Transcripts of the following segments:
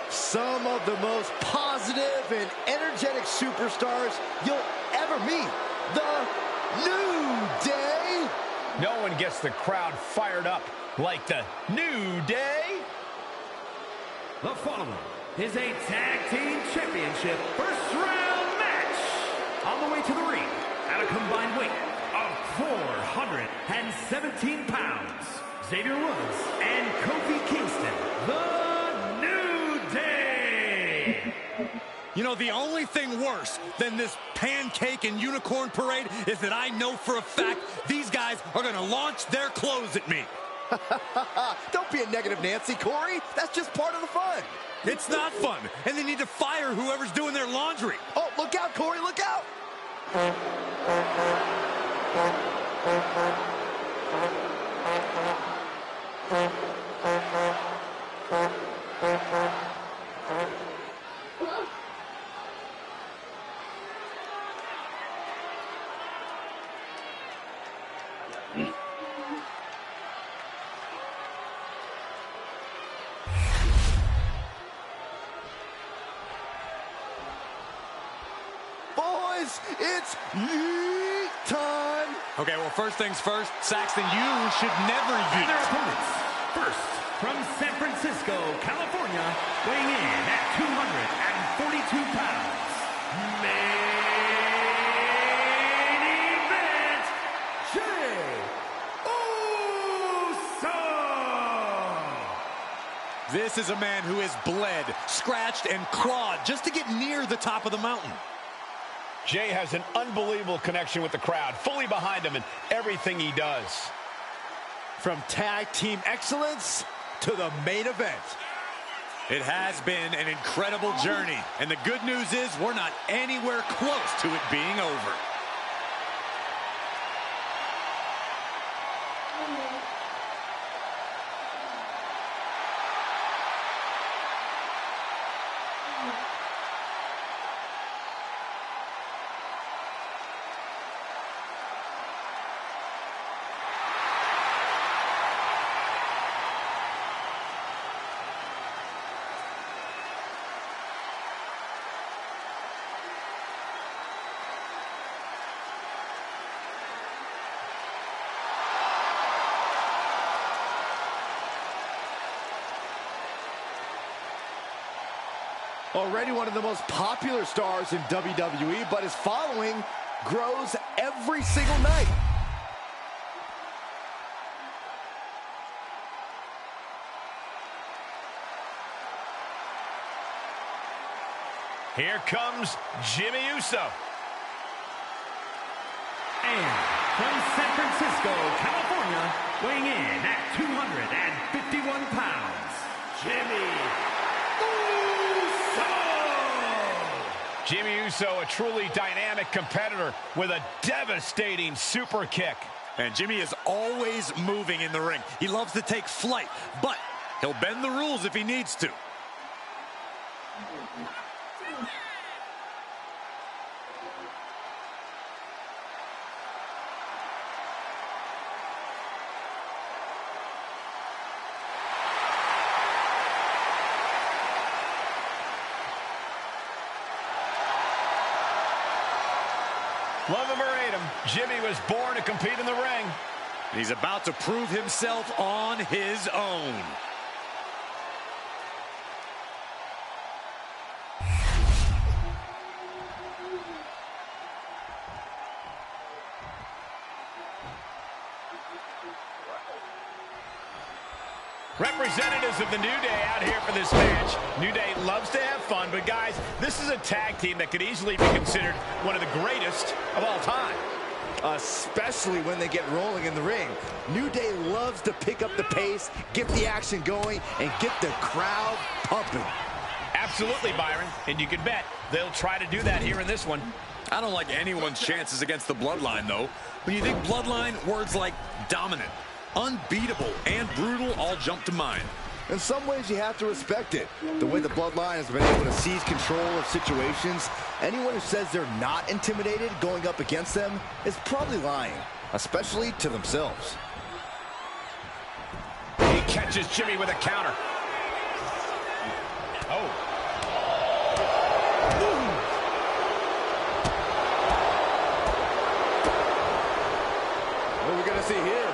Some of the most positive and energetic superstars you'll ever meet. The New Day. No one gets the crowd fired up like the New Day. The following is a tag team championship first round match. On the way to the ring at a combined weight of 417 pounds, Xavier Woods and Kofi Kingston, the New Day. You know, the only thing worse than this pancake and unicorn parade is that I know for a fact these guys are going to launch their clothes at me. Don't be a negative Nancy, Corey. That's just part of the fun. It's not fun, and they need to fire whoever's doing their laundry. Oh, look out, Corey, look out! Boys, it's yeet time! Okay, well, first things first, Saxton, you should never And their yeet. opponents, first from San Francisco, California, weighing in at 242 pounds, main event, Jey Uso! This is a man who has bled, scratched, and clawed just to get near the top of the mountain. Jay has an unbelievable connection with the crowd, fully behind him in everything he does. From tag team excellence to the main event. It has been an incredible journey, and the good news is we're not anywhere close to it being over. Already one of the most popular stars in WWE, but his following grows every single night. Here comes Jimmy Uso. And from San Francisco, California, weighing in at 251 pounds, Jimmy Jimmy Uso, a truly dynamic competitor with a devastating super kick. And Jimmy is always moving in the ring. He loves to take flight, but he'll bend the rules if he needs to. Love him or hate him, Jimmy was born to compete in the ring. He's about to prove himself on his own. Representatives of the New Day out here for this match. New Day loves to have fun, but guys, this is a tag team that could easily be considered one of the greatest of all time. Especially when they get rolling in the ring. New Day loves to pick up the pace, get the action going, and get the crowd pumping. Absolutely, Byron, and you can bet they'll try to do that here in this one. I don't like anyone's chances against the Bloodline, though. When you think Bloodline, words like dominant, unbeatable, and brutal all jump to mind. In some ways, you have to respect it. The way the Bloodline has been able to seize control of situations, anyone who says they're not intimidated going up against them is probably lying, especially to themselves. He catches Jimmy with a counter. Oh. What are we going to see here?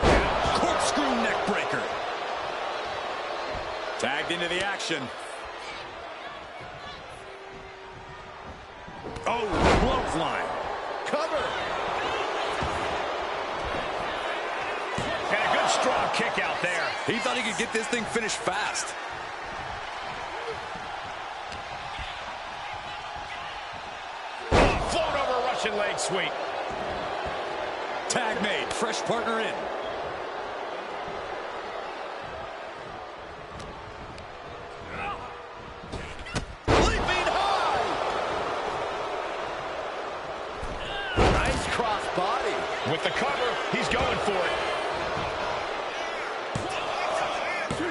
Corkscrew neck breaker. Tagged into the action. Oh, clothesline. Cover. And a good strong kick out there. He thought he could get this thing finished fast. Float over a Russian leg sweep. Tag made. Fresh partner in. Leaping high. Nice cross body. With the cover, he's going for it.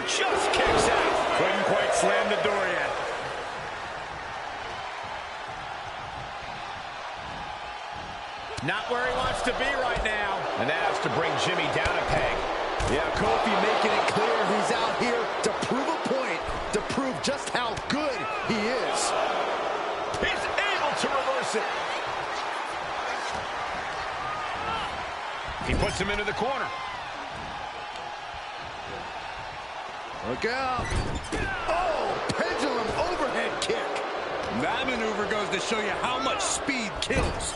Just kicks out. Couldn't quite slam the door yet. Not where he wants to be right now. And that has to bring Jimmy down a peg. Yeah, Kofi making it clear he's out here to prove a point, to prove just how good he is. He's able to reverse it. He puts him into the corner. Look out. Oh, pendulum overhead kick. That maneuver goes to show you how much speed kills.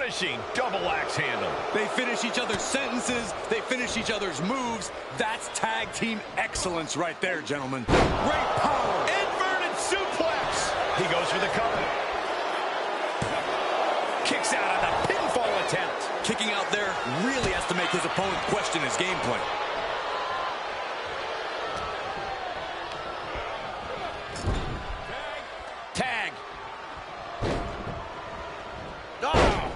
punishing double axe handle. They finish each other's sentences. They finish each other's moves. That's tag team excellence right there, gentlemen. Great power. Inverted suplex. He goes for the cover. Kicks out on the pinfall attempt. Kicking out there really has to make his opponent question his game plan. Tag. Oh!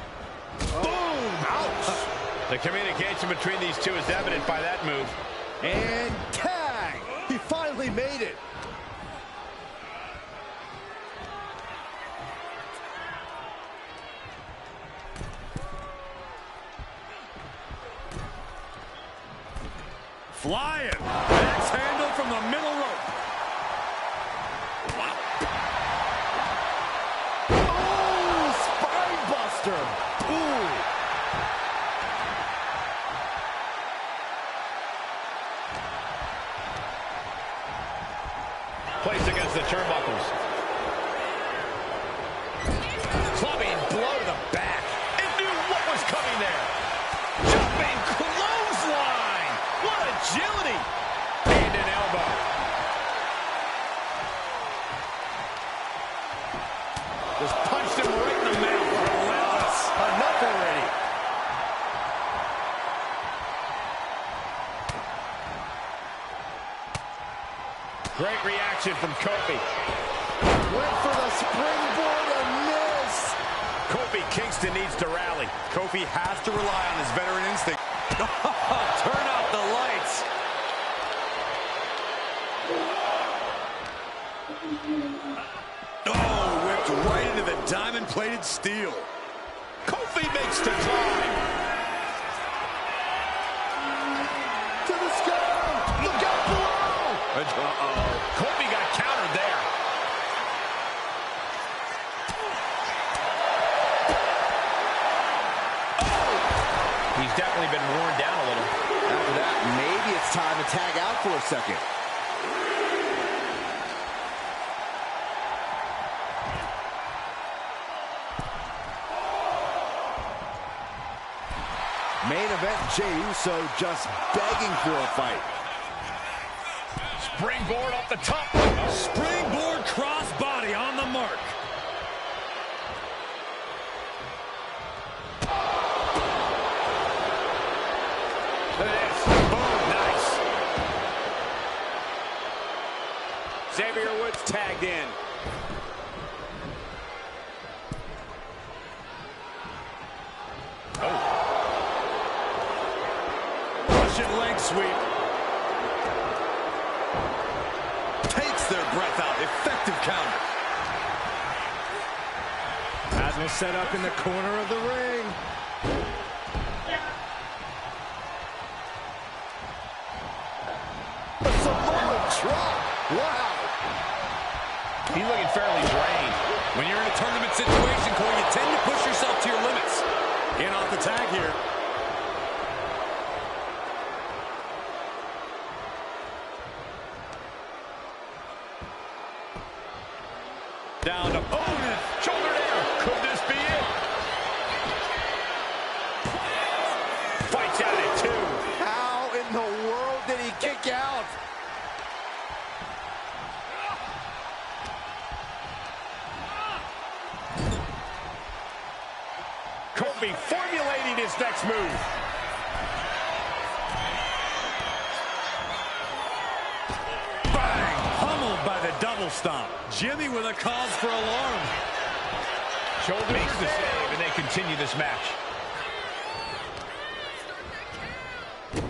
Boom! Ouch! The communication between these two is evident by that move. And tag! He finally made it. Flying. Axe handle from the middle rope. Oh, spine buster. Ooh. Placed against the turnbuckles. Clubbing blow to the back. It knew what was coming there. Jumping clothesline. What agility. And an elbow. Just punched him right in the mouth. Relentless. Enough already. Great reaction from Kofi. Went for the springboard and miss. Kofi Kingston needs to rally. Kofi has to rely on his veteran instinct. Turn out the lights. Oh, whipped right into the diamond-plated steel. Kofi makes the climb. To the sky. Look out below. Uh-oh. Kofi got countered there. Oh! He's definitely been worn down a little. After that, maybe it's time to tag out for a second. Main event, Jey Uso just begging for a fight. Springboard off the top. Springboard crossbody on the mark. Look at this. Boom. Nice. Xavier Woods tagged in. Oh. Russian leg sweep. Takes their breath out. Effective counter. Asma set up in the corner of the ring. A Samoa drop. Wow. He's looking fairly drained. When you're in a tournament situation, Cole, you tend to push yourself to your limits. In off the tag here. Down to opponent. Shoulder down. Could this be it? Fights out at 2. How in the world did he kick out? Kofi formulating his next move. Bang! Pummeled by the double stomp. Jimmy with a cause for alarm. Shoulder makes the save, and they continue this match.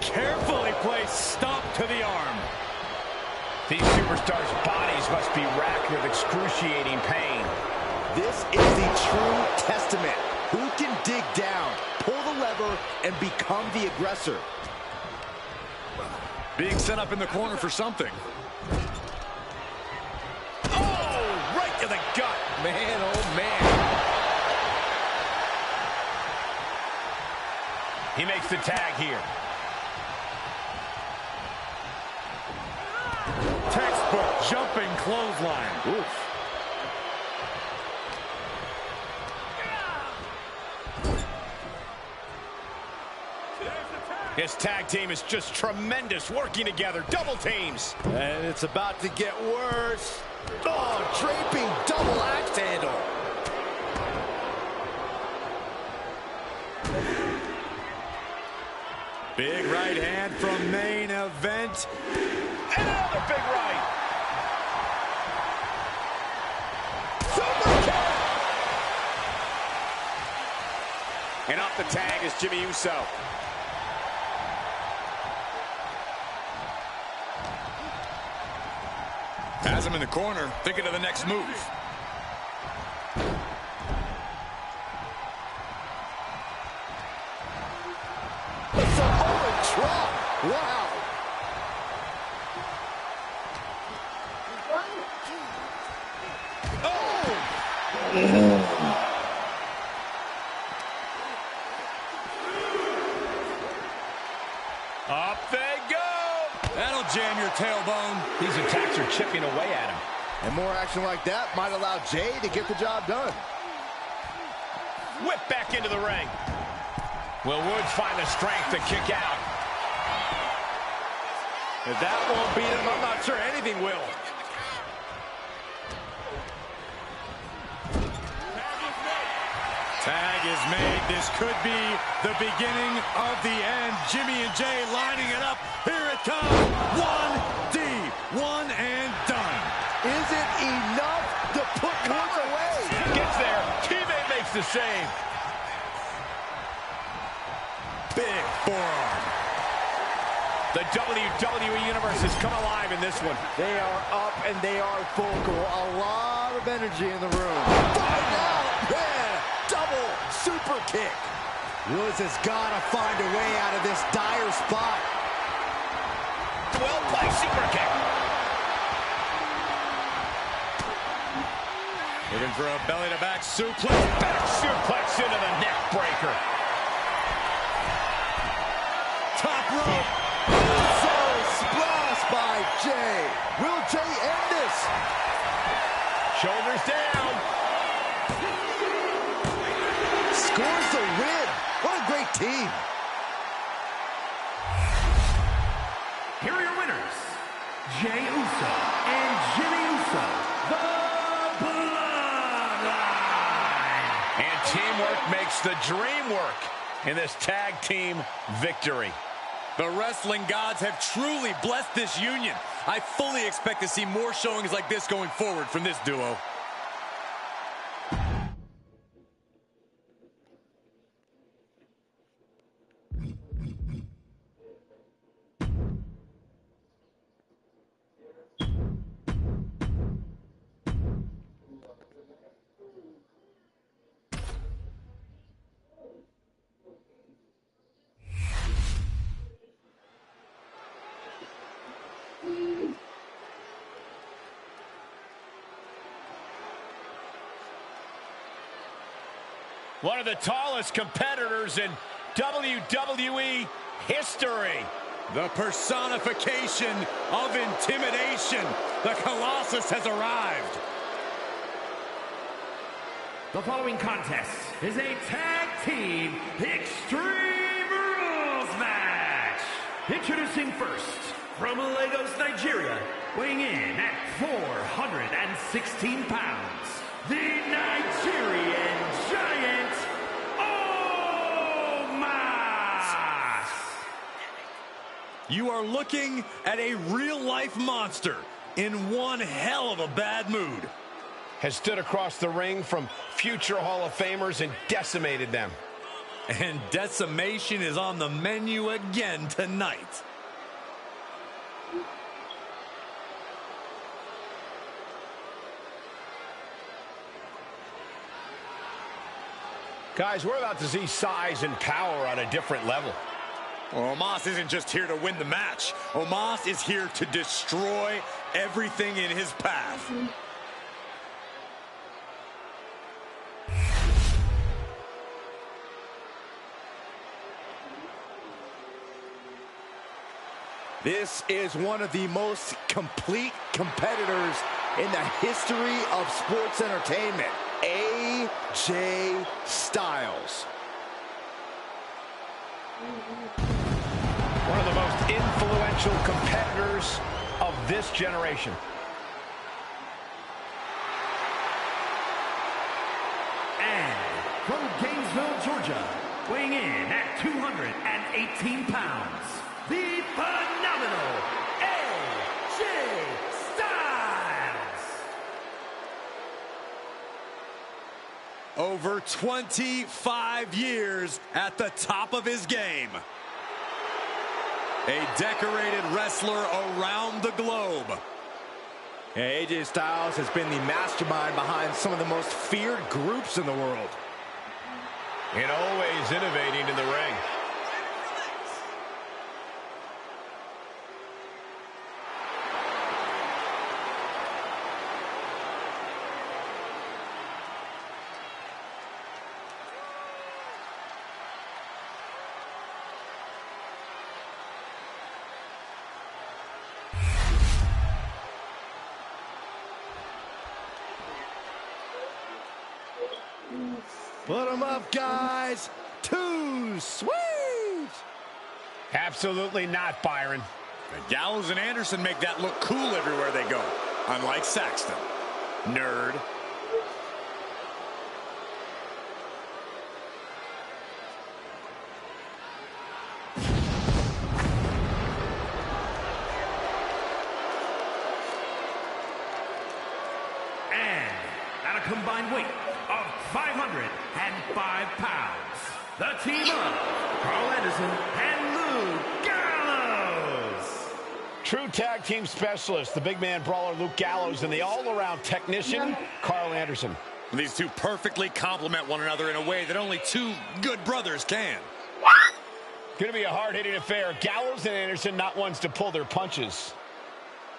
Carefully placed stomp to the arm. These superstars' bodies must be racked with excruciating pain. This is the true testament. Who can dig down, pull the lever, and become the aggressor? Being set up in the corner for something. Oh, right to the gut. Man, oh man. He makes the tag here. Textbook jumping clothesline. Oof. This tag team is just tremendous, working together, double teams. And it's about to get worse. Oh, draping double axe handle. Big right hand from main event. And another big right. And off the tag is Jimmy Uso. Has him in the corner, thinking of the next move. It's a Owen drop. Wow. Oh! Up they go. That'll jam your tailbone. These attacks are chipping away at him. And more action like that might allow Jay to get the job done. Whip back into the ring. Will Woods find the strength to kick out? If that won't beat him, I'm not sure anything will. Tag is made. This could be the beginning of the end. Jimmy and Jay lining it up. Here it comes. 1D. One and done. Is it enough to put Woods away? Gets there. Teammate makes the save. Big forearm. The WWE Universe has come alive in this one. They are up and they are vocal. A lot of energy in the room. Find out. Yeah. Double super kick. Woods has got to find a way out of this dire spot. Well played super kick. Looking for a belly-to-back suplex. Back suplex into the neck breaker. Top rope. So splash by Jay. Will Jay end this? Shoulders down. Scores the win. What a great team. Here are your winners, Jey Uso and Jimmy Uso, the Bloodline. And teamwork makes the dream work in this tag team victory. The wrestling gods have truly blessed this union. I fully expect to see more showings like this going forward from this duo. One of the tallest competitors in WWE history. The personification of intimidation. The Colossus has arrived. The following contest is a tag team Extreme Rules match. Introducing first, from Lagos, Nigeria, weighing in at 416 pounds, the Nigerian Giant, Omos. You are looking at a real-life monster in one hell of a bad mood. Has stood across the ring from future Hall of Famers and decimated them. And decimation is on the menu again tonight. Guys, we're about to see size and power on a different level. Omos isn't just here to win the match. Omos is here to destroy everything in his path. This is one of the most complete competitors in the history of sports entertainment. AJ Styles. One of the most influential competitors of this generation. And from Gainesville, Georgia, weighing in at 218 pounds, the phenomenal AJ Styles. Over 25 years at the top of his game. A decorated wrestler around the globe. Yeah, AJ Styles has been the mastermind behind some of the most feared groups in the world. And always innovating in the ring. Put them up, guys. Too sweet. Absolutely not, Byron. Gallows and Anderson make that look cool everywhere they go. Unlike Saxton. Nerd. And at a combined weight of 505 pounds, the team of Carl Anderson and Luke Gallows. True tag team specialist, the big man brawler Luke Gallows, and the all-around technician, Carl Anderson. These two perfectly complement one another in a way that only two good brothers can. Going to be a hard-hitting affair. Gallows and Anderson not ones to pull their punches.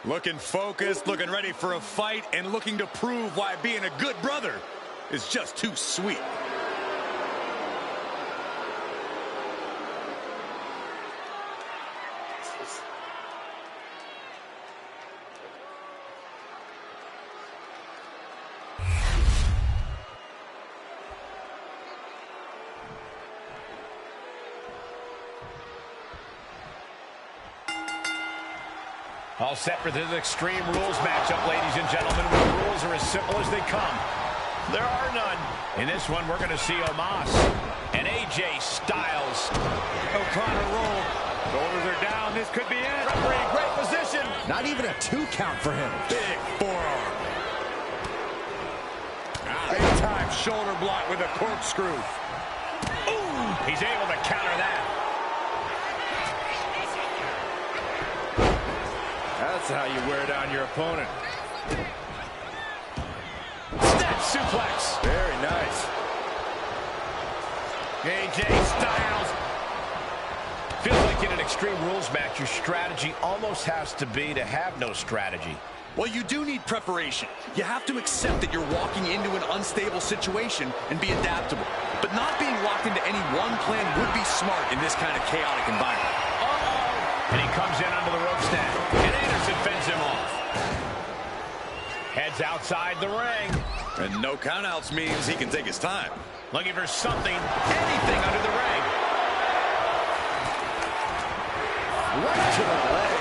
Looking focused, looking ready for a fight, and looking to prove why being a good brother is just too sweet. All set for this Extreme Rules matchup, ladies and gentlemen, where the rules are as simple as they come. There are none. In this one, we're going to see Omos and AJ Styles. O'Connor roll. Shoulders are down. This could be it. Referee, great position. Not even a 2 count for him. Big forearm. Big-time shoulder block with a corkscrew. Ooh, he's able to counter that. That's how you wear down your opponent. Snap suplex. Very nice. AJ Styles. Feels like in an Extreme Rules match, your strategy almost has to be to have no strategy. Well, you do need preparation. You have to accept that you're walking into an unstable situation and be adaptable. But not being locked into any one plan would be smart in this kind of chaotic environment. And he comes in under the rope snap. And Anderson fends him off. Heads outside the ring. And no countouts means he can take his time. Looking for something, anything under the ring. Right to the leg.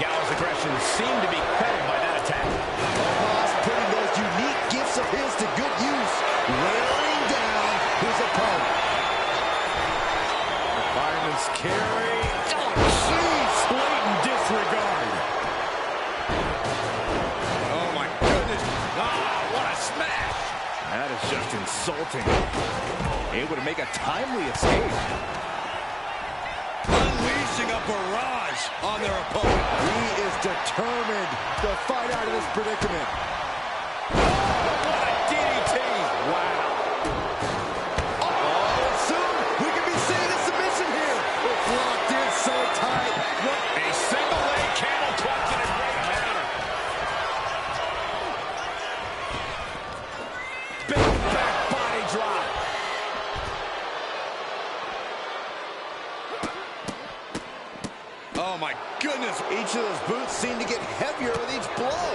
Gallows' aggression seemed to be credited by that attack. Omos putting those unique gifts of his to good use, wearing down his opponent. The fireman's carry. Oh, jeez, blatant disregard. Oh, my goodness. Ah, what a smash. That is just insulting. Able to make a timely escape. Unleashing a barrage on their opponent. He is determined to fight out of this predicament. What a DDT. Wow. Oh, soon we could be seeing a submission here. It's locked in so tight. What? A single leg camel clutch in a great manner. Big back body drop. Oh, my goodness. Each of those boots seem to get heavier with each blow.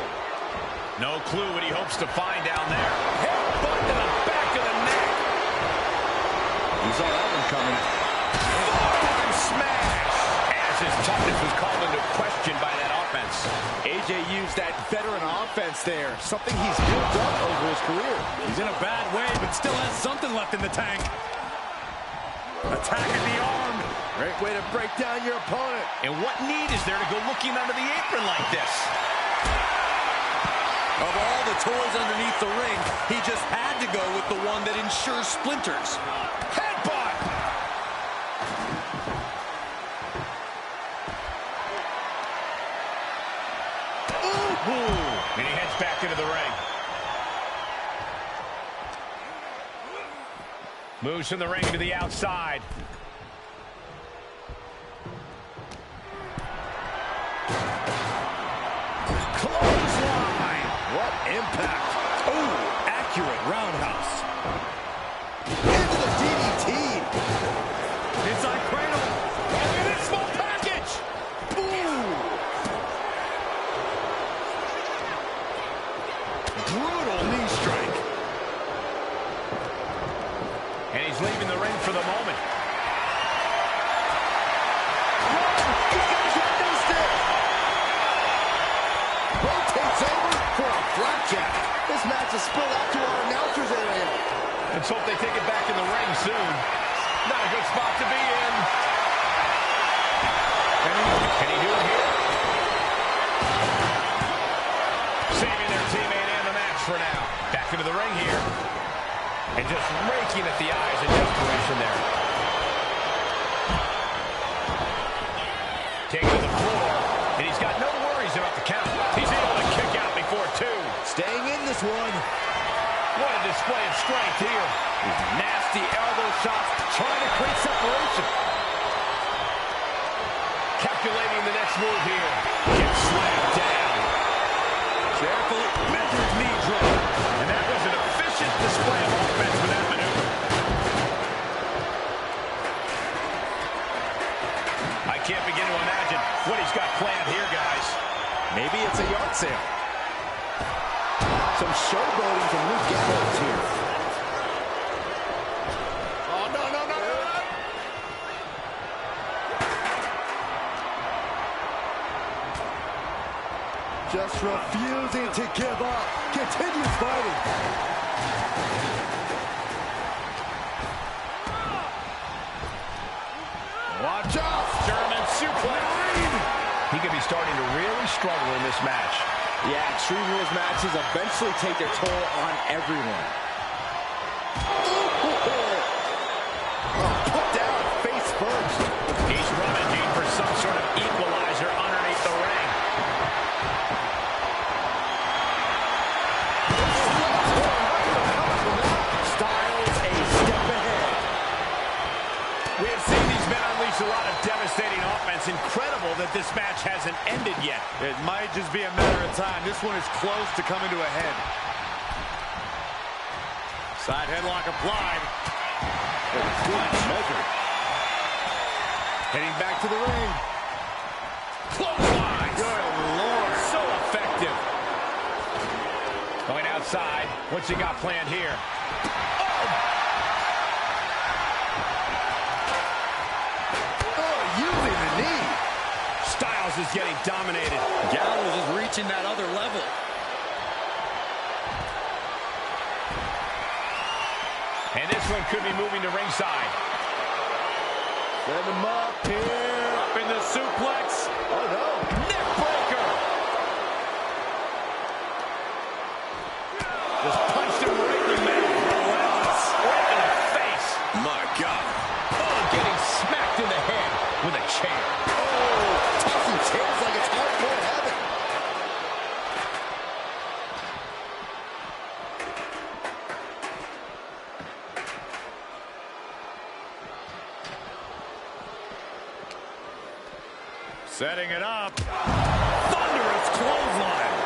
No clue what he hopes to find down there. Headbutt to the back of the neck. You saw that one coming. Forearm smash. As his questioned by that offense. AJ used that veteran offense there, something he's built up over his career. He's in a bad way, but still has something left in the tank. Attacking the arm. Great way to break down your opponent. And what need is there to go looking under the apron like this? Of all the toys underneath the ring, he just had to go with the one that ensures splinters. Headbutt! Ooh. And he heads back into the ring. Moves from the ring to the outside. Clothesline! What impact! Oh, accurate roundhouse. Into the DDT! Inside cradle. Look at this small package! Ooh! Brutal knee strike. And he's leaving the ring for the moment. Rotates over for a flapjack. This match is spilled out to our announcers area. Let's hope they take it back in the ring soon. Not a good spot to be in. Can he do it here? Saving their teammate and the match for now. Back into the ring here. And just raking at the eyes in desperation there. Taking to the floor. And he's got no worries about the count. He's able to kick out before two. Staying in this one. What a display of strength here. These nasty elbow shots trying to create separation. Calculating the next move here. Gets slammed down. Careful, measured knee drop. And that was an efficient display of offense with that maneuver. I can't begin to imagine what he's got planned here, guys. Maybe it's a yard sale. Some showboating from Luke Gallows here. Oh, no, no, no, no, no. Just refusing to give up. Continues fighting. Watch out. German suplex. He could be starting to really struggle in this match. Yeah, Extreme Rules matches eventually take their toll on everyone. Put down face first. He's rummaging for some sort of equalizer underneath the ring. Styles a step ahead. We have seen these men unleash a lot of devastating offense. Incredible that this match hasn't ended yet. It might just be a matter of time. This one is close to coming to a head. Side headlock applied. Measured. Heading back to the ring. Clothesline. Good Lord. So effective. Going outside. What's he got planned here? Using the knee. Styles is getting dominated. Gallows is reaching that other level. And this one could be moving to ringside. Set him up here. Up in the suplex. Oh, no. Neck breaker. Just punched him right in the middle. Relentless. Right in the face. My God. Oh, getting smacked in the head with a chair. Oh, tossing chairs like it's hardcore heaven. Setting it up. Thunderous clothesline.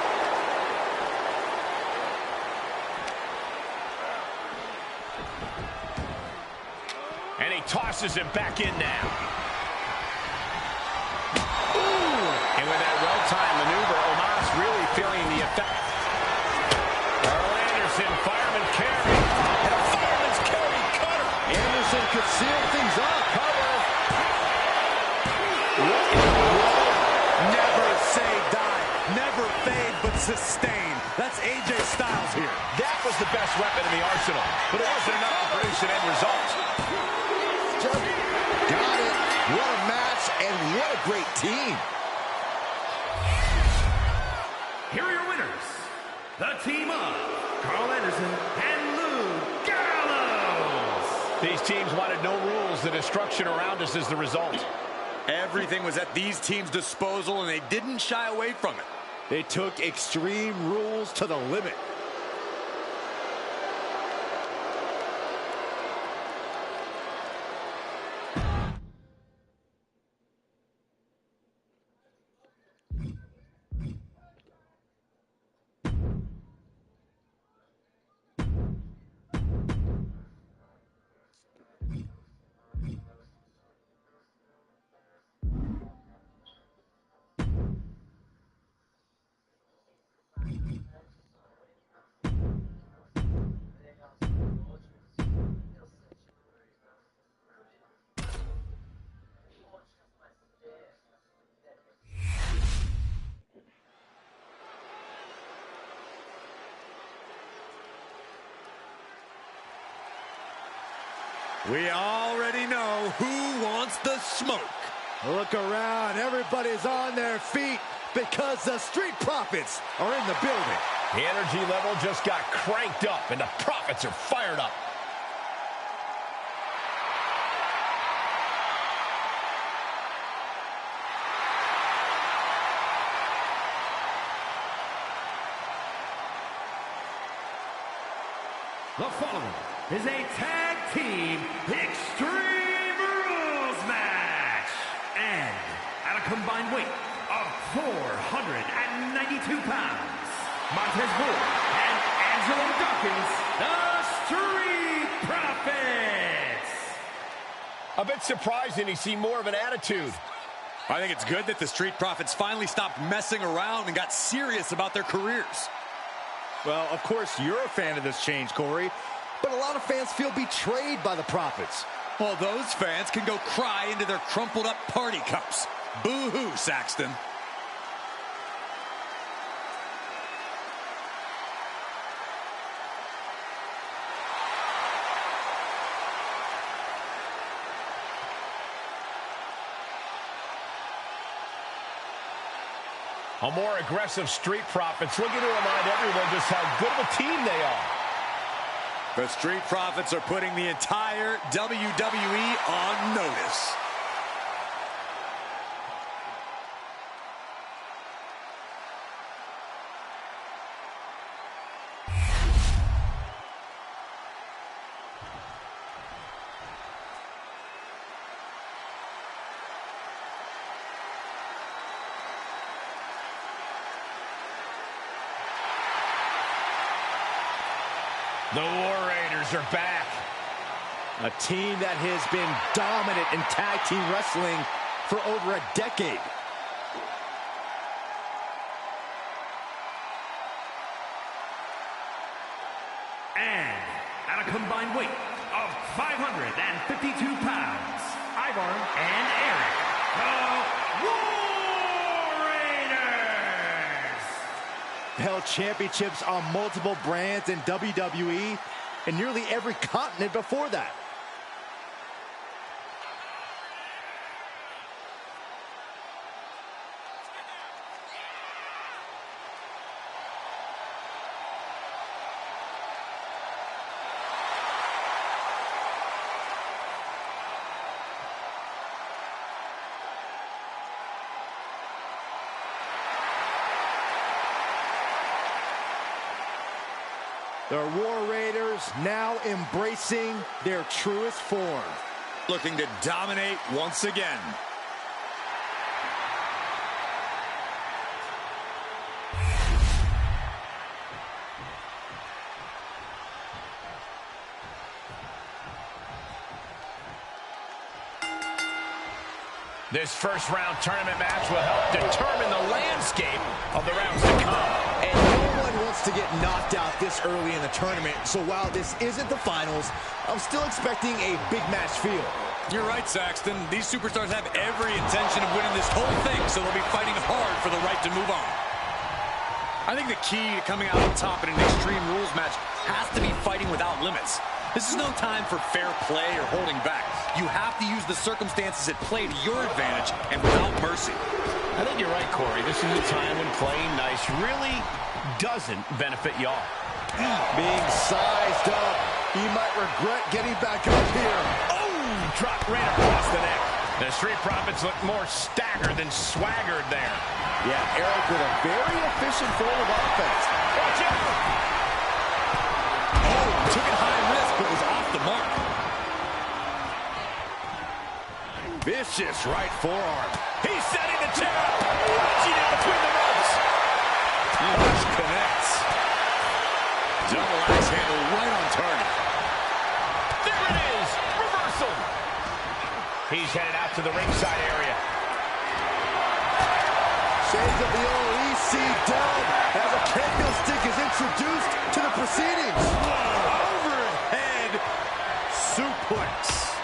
And he tosses him back in now. And with that well-timed maneuver, Omos really feeling the effect. Carl Anderson, fireman carry. And a fireman's carry cutter. Anderson could seal things up. Cover. What in the world? Never sustain. That's AJ Styles here. That was the best weapon in the arsenal, but it wasn't enough to produce an end result. Just got it. What a match, and what a great team. Here are your winners. The team of Carl Anderson and Lou Gallows. These teams wanted no rules. The destruction around us is the result. Everything was at these teams' disposal, and they didn't shy away from it. They took Extreme Rules to the limit. We already know who wants the smoke. Look around. Everybody's on their feet because the Street Profits are in the building. The energy level just got cranked up, and the Profits are fired up. The following is a tag team Extreme Rules match. And at a combined weight of 492 pounds, Montez Moore and Angelo Dawkins, the Street Profits. A bit surprising to see more of an attitude. I think it's good that the Street Profits finally stopped messing around and got serious about their careers. Well, of course, you're a fan of this change, Corey, but a lot of fans feel betrayed by the Profits. Well, those fans can go cry into their crumpled up party cups. Boo-hoo, Saxton. A more aggressive Street Profits looking to remind everyone just how good of a team they are. The Street Profits are putting the entire WWE on notice. The War Raiders are back. A team that has been dominant in tag team wrestling for over a decade. And at a combined weight of 552 pounds, Ivar and Eric, the War Raiders. Held championships on multiple brands in WWE and nearly every continent before that. The War Raiders now embracing their truest form. Looking to dominate once again. This first round tournament match will help determine the landscape of the rounds to come. And no one wants to get knocked out this early in the tournament, so while this isn't the finals, I'm still expecting a big match feel. You're right, Saxton. These superstars have every intention of winning this whole thing, so they'll be fighting hard for the right to move on. I think the key to coming out on top in an Extreme Rules match has to be fighting without limits. This is no time for fair play or holding back. You have to use the circumstances at play to your advantage and without mercy. I think you're right, Corey. This is a time when playing nice really doesn't benefit y'all. Being sized up, he might regret getting back up here. Oh, dropped right across the neck. The Street Profits look more staggered than swaggered there. Yeah, Eric with a very efficient form of offense. Watch out! Oh, took it high risk, but was off the mark. Vicious right forearm. He's setting the chair up. Watching it between the ropes. Push connects. Double axe handle right on target. There it is. Reversal. He's headed out to the ringside area. Shades of the old EC-Dub as a candlestick is introduced to the proceedings. Overhead suplex.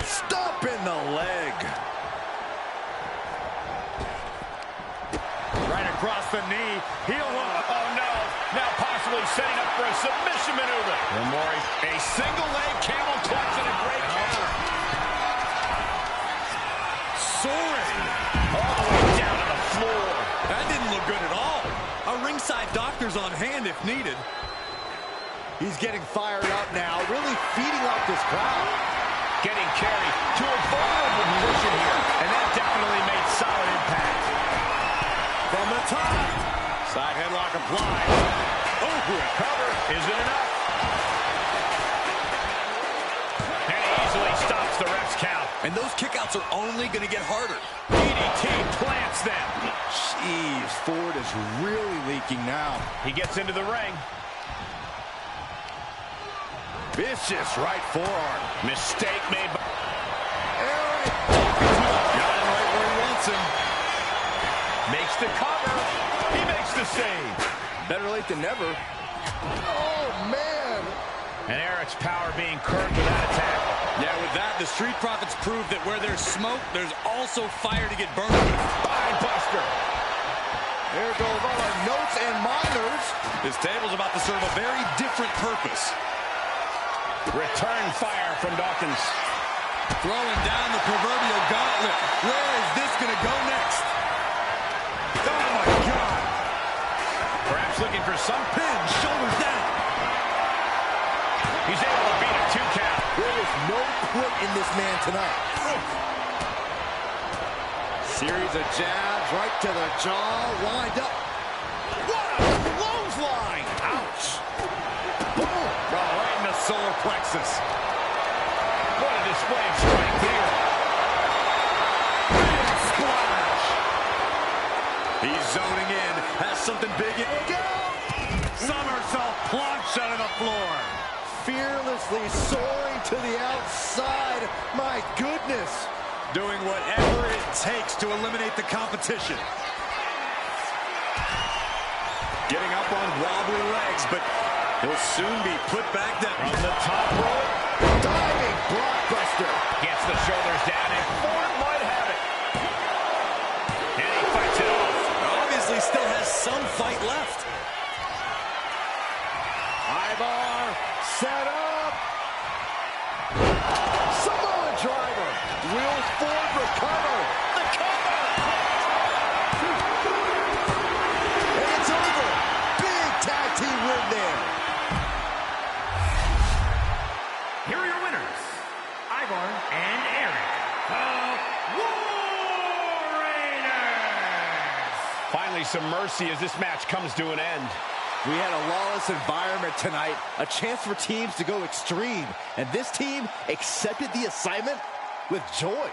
Stop in the leg. Right across the knee. Heel hook. Oh, no. Now possibly setting up for a submission maneuver. Romori, a single leg camel clutch and a great counter. Soaring. All the way down to the floor. That didn't look good at all. A ringside doctor's on hand if needed. He's getting fired up now, really feeding off this crowd. Getting carried to a vulnerable position here. And that definitely made solid impact. From the top. Side headlock applied. Oh, a cover. Isn't enough. And he easily stops the ref's count. And those kickouts are only going to get harder. DDT plants them. Jeez, Ford is really leaking now. He gets into the ring. Vicious right forearm. Mistake made by Eric. Got him right where he wants him. makes the cover. He makes the save. Better late than never. Oh, man. And Eric's power being curbed with that attack. Yeah, with that, the Street Profits prove that where there's smoke, there's also fire to get burned with. Spine buster. There goes all our notes and minors. This table's about to serve a very different purpose. Return fire from Dawkins. Throwing down the proverbial gauntlet. Where is this going to go next? Oh, my God. Perhaps looking for some Pin, shoulders down. He's able to beat a 2 count. There is no quit in this man tonight. Series of jabs right to the jaw, lined up. What a clothesline! Ouch! Boom! Right in the solar plexus. What a display of strength here. Big splash. He's zoning in. Has something big in. Look out! Somersault plunge out of the floor. Fearlessly soaring to the outside. My goodness. Doing whatever it takes to eliminate the competition. Getting up on wobbly legs, but he'll soon be put back down. From the top rope. Diving blockbuster. Gets the shoulders down and Ford might have it. And he fights it off. Obviously still has some fight left. Ivar set up. Samoa driver. Will Ford recover? The cover. And it's over. Big tag team win there. Here are your winners, Ivar and Eric, the War Raiders. Finally some mercy as this match comes to an end. We had a lawless environment tonight, a chance for teams to go extreme, and this team accepted the assignment with joy.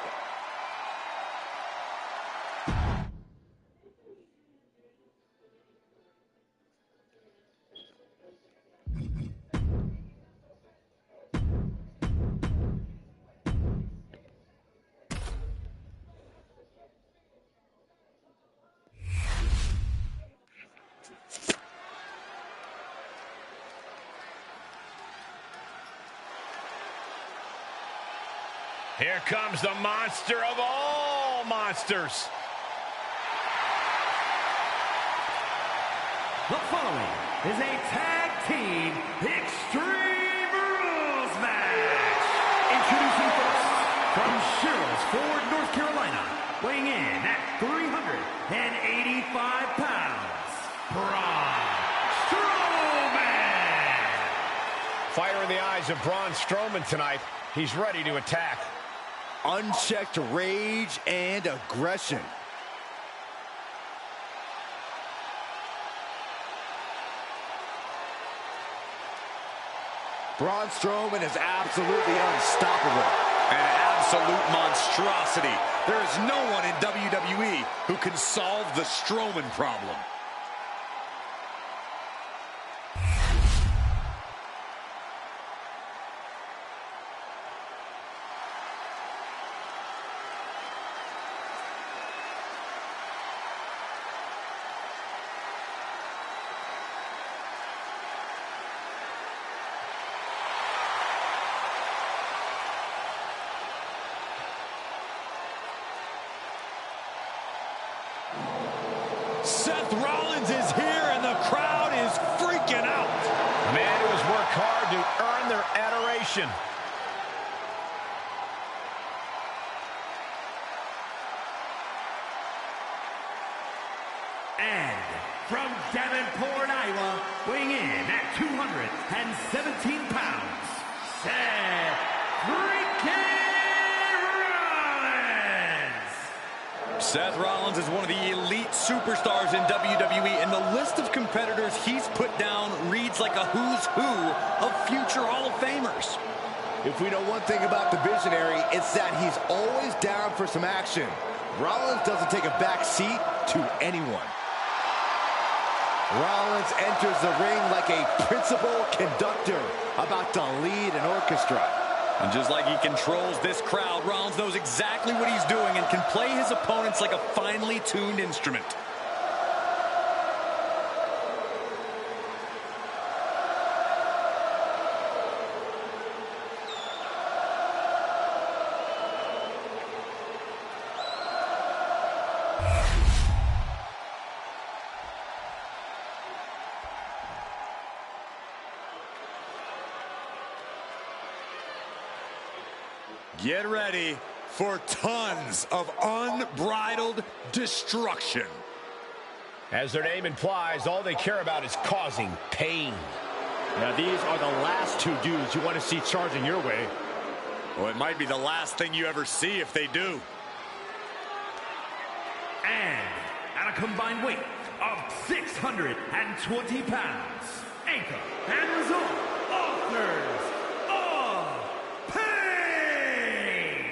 Here comes the monster of all monsters. The following is a tag team Extreme Rules match. Introducing first, from Sherrills Ford, North Carolina, weighing in at 385 pounds, Braun Strowman. Fire in the eyes of Braun Strowman tonight. He's ready to attack. Unchecked rage and aggression. Braun Strowman is absolutely unstoppable. An absolute monstrosity. There is no one in WWE who can solve the Strowman problem. Seth Rollins is here and the crowd is freaking out. Man who has worked hard to earn their adoration. And from Davenport, Iowa, weighing in at 217 pounds, Seth freaking Rollins. Seth Rollins is one of the elite superstars in WWE, and the list of competitors he's put down reads like a who's who of future Hall of Famers. If we know one thing about the Visionary, it's that he's always down for some action. Rollins doesn't take a back seat to anyone. Rollins enters the ring like a principal conductor about to lead an orchestra. And just like he controls this crowd, Rollins knows exactly what he's doing and can play his opponents like a finely tuned instrument. Get ready for tons of unbridled destruction. As their name implies, all they care about is causing pain. Now, these are the last two dudes you want to see charging your way. Well, it might be the last thing you ever see if they do. And at a combined weight of 620 pounds, anchor and result, authors of pain.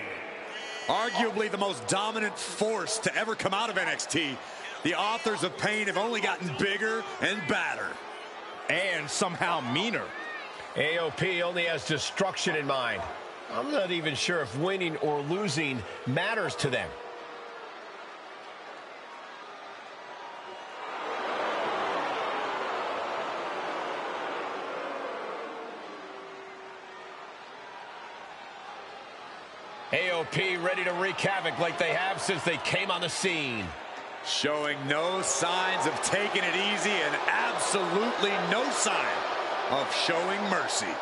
Arguably the most dominant force to ever come out of NXT, the authors of pain have only gotten bigger and badder. And somehow meaner. AOP only has destruction in mind. I'm not even sure if winning or losing matters to them. AOP ready to wreak havoc like they have since they came on the scene. Showing no signs of taking it easy and absolutely no sign of showing mercy.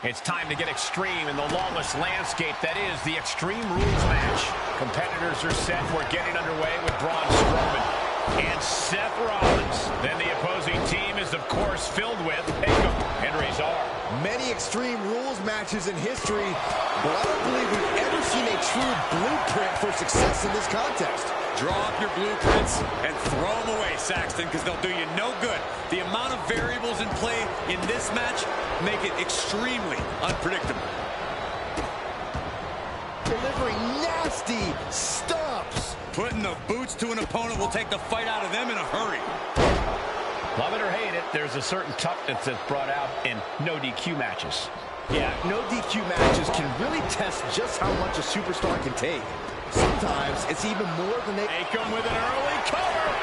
It's time to get extreme in the lawless landscape that is the Extreme Rules match. Competitors are set. We're getting underway with Braun Strowman and Seth Rollins. Then the opposing team is, of course, filled with Hakem and Razor. Many Extreme Rules matches in history, but I don't believe we've ever seen a true blueprint for success in this contest. Draw up your blueprints and throw them away, Saxton, because they'll do you no good. The amount of variables in play in this match make it extremely unpredictable. Delivering nasty stomps. Putting the boots to an opponent will take the fight out of them in a hurry. Love it or hate it, there's a certain toughness that's brought out in no DQ matches. Yeah, no DQ matches can really test just how much a superstar can take. Sometimes it's even more than they... Akam with an early cover.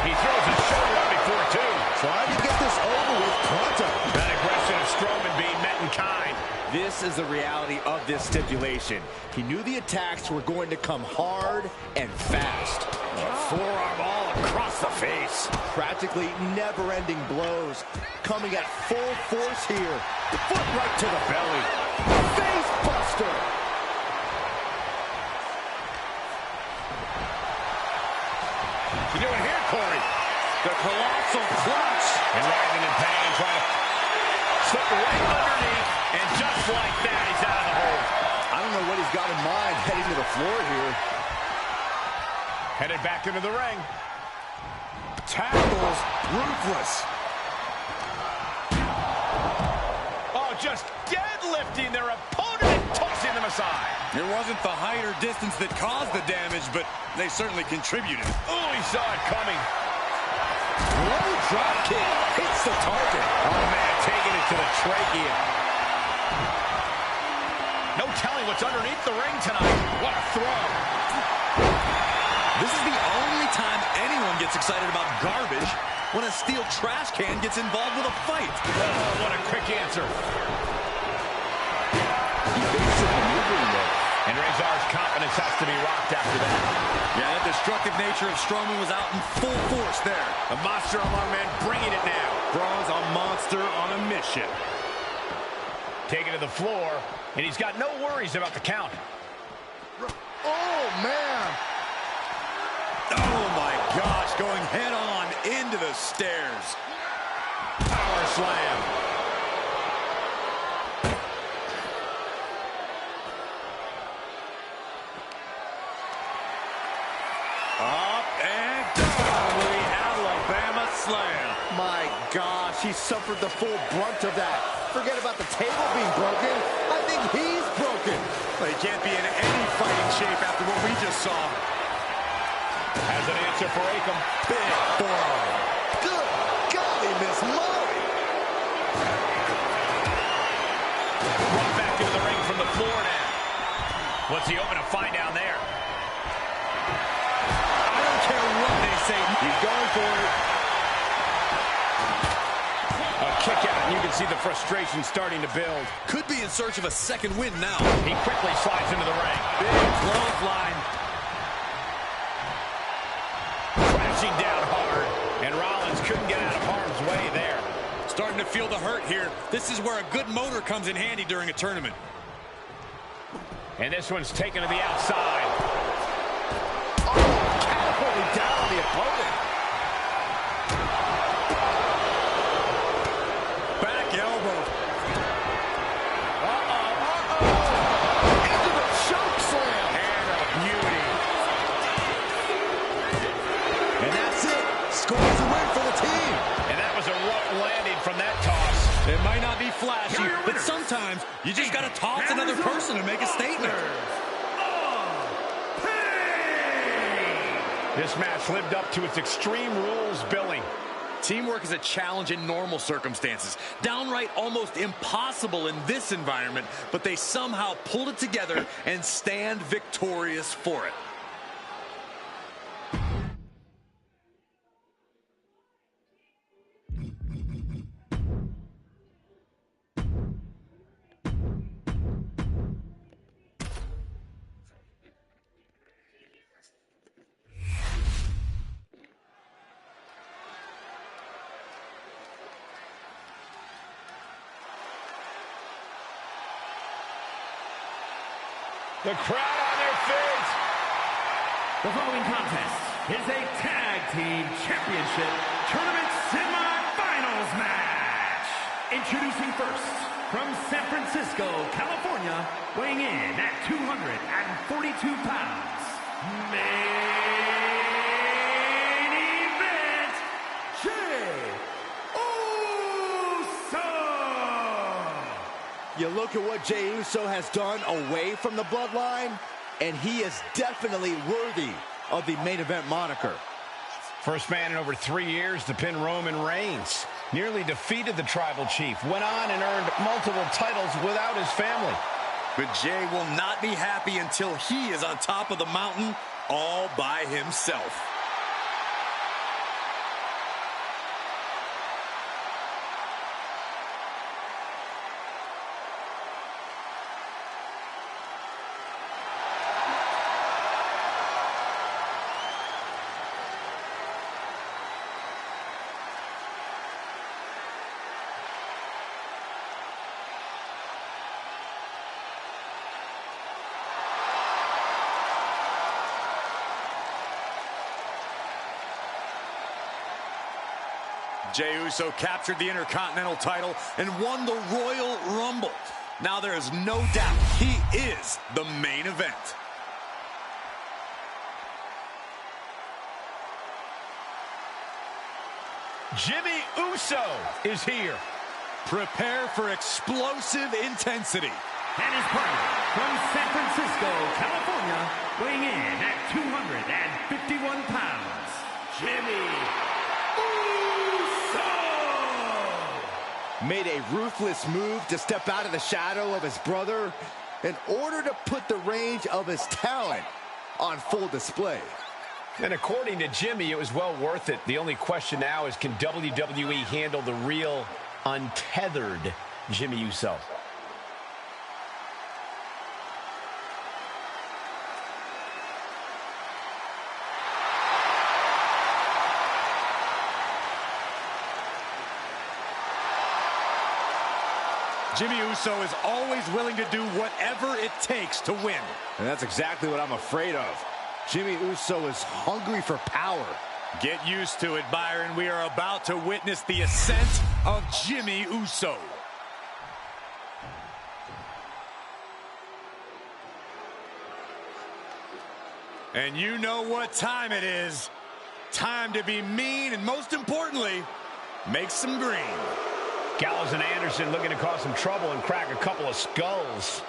He throws his shoulder up before two. Trying to get this over with pronto. That aggression of Strowman being met in kind. This is the reality of this stipulation. He knew the attacks were going to come hard and fast. Forearm all across the face. Practically never-ending blows coming at full force here. Foot right to the belly. Face buster. You doing here, Corey? The colossal clutch. And writhing in pain, trying to slip right underneath. And just like that, he's out of the hole. I don't know what he's got in mind heading to the floor here. Headed back into the ring. Tackles ruthless. Oh, just deadlifting their opponent and tossing them aside. It wasn't the height or distance that caused the damage, but they certainly contributed. Oh, he saw it coming. Low drop kick hits the target. Oh, man, taking it to the trachea. No telling what's underneath the ring tonight. What a throw. This is the only time anyone gets excited about garbage, when a steel trash can gets involved with a fight. Oh, what a quick answer. Evasive maneuvering there. And Rezar's confidence has to be rocked after that. Yeah, that destructive nature of Strowman was out in full force there. The monster among men bringing it now. Braun's a monster on a mission. Taken to the floor, and he's got no worries about the count. Oh, man. Oh, my gosh, going head-on into the stairs. Power slam. Up and down with the Alabama slam. My gosh, he suffered the full brunt of that. Forget about the table being broken. I think he's broken. Well, he can't be in any fighting shape after what we just saw. Has an answer for Akam. Big forearm. Good golly, Miss Molly. Brought back into the ring from the floor now. What's he hoping to find down there? I don't care what they say. He's going for it. A kick out, and you can see the frustration starting to build. Could be in search of a second win now. He quickly slides into the ring. Big clothesline. Crashing down hard, and Rollins couldn't get out of harm's way there. Starting to feel the hurt here. This is where a good motor comes in handy during a tournament. And this one's taken to the outside. Oh, catapulting down on the opponent. Back elbow. Into the choke slam. And a beauty. And that's it. Scores a win for the team. And that was a rough landing from that toss. It might not be flashy, but sometimes you just got to toss another person to make a statement. This match lived up to its Extreme Rules billing. Teamwork is a challenge in normal circumstances. Downright almost impossible in this environment, but they somehow pulled it together and stand victorious for it. The crowd on their feet. The following contest is a tag team championship tournament semifinals match. Introducing first, from San Francisco, California, weighing in at 242 pounds, main event, Jey Uso. You look at what Jey Uso has done away from the bloodline, and he is definitely worthy of the main event moniker. First man in over 3 years to pin Roman Reigns. Nearly defeated the Tribal Chief. Went on and earned multiple titles without his family. But Jay will not be happy until he is on top of the mountain all by himself. Jey Uso captured the Intercontinental title and won the Royal Rumble. Now there is no doubt he is the main event. Jimmy Uso is here. Prepare for explosive intensity. And his partner from San Francisco, California, weighing in at 251 pounds, Jimmy made a ruthless move to step out of the shadow of his brother in order to put the range of his talent on full display. And according to Jimmy, it was well worth it. The only question now is, can WWE handle the real, untethered Jimmy Uso? Jimmy Uso is always willing to do whatever it takes to win. And that's exactly what I'm afraid of. Jimmy Uso is hungry for power. Get used to it, Byron. We are about to witness the ascent of Jimmy Uso. And you know what time it is. Time to be mean and, most importantly, make some green. Gallows and Anderson looking to cause some trouble and crack a couple of skulls.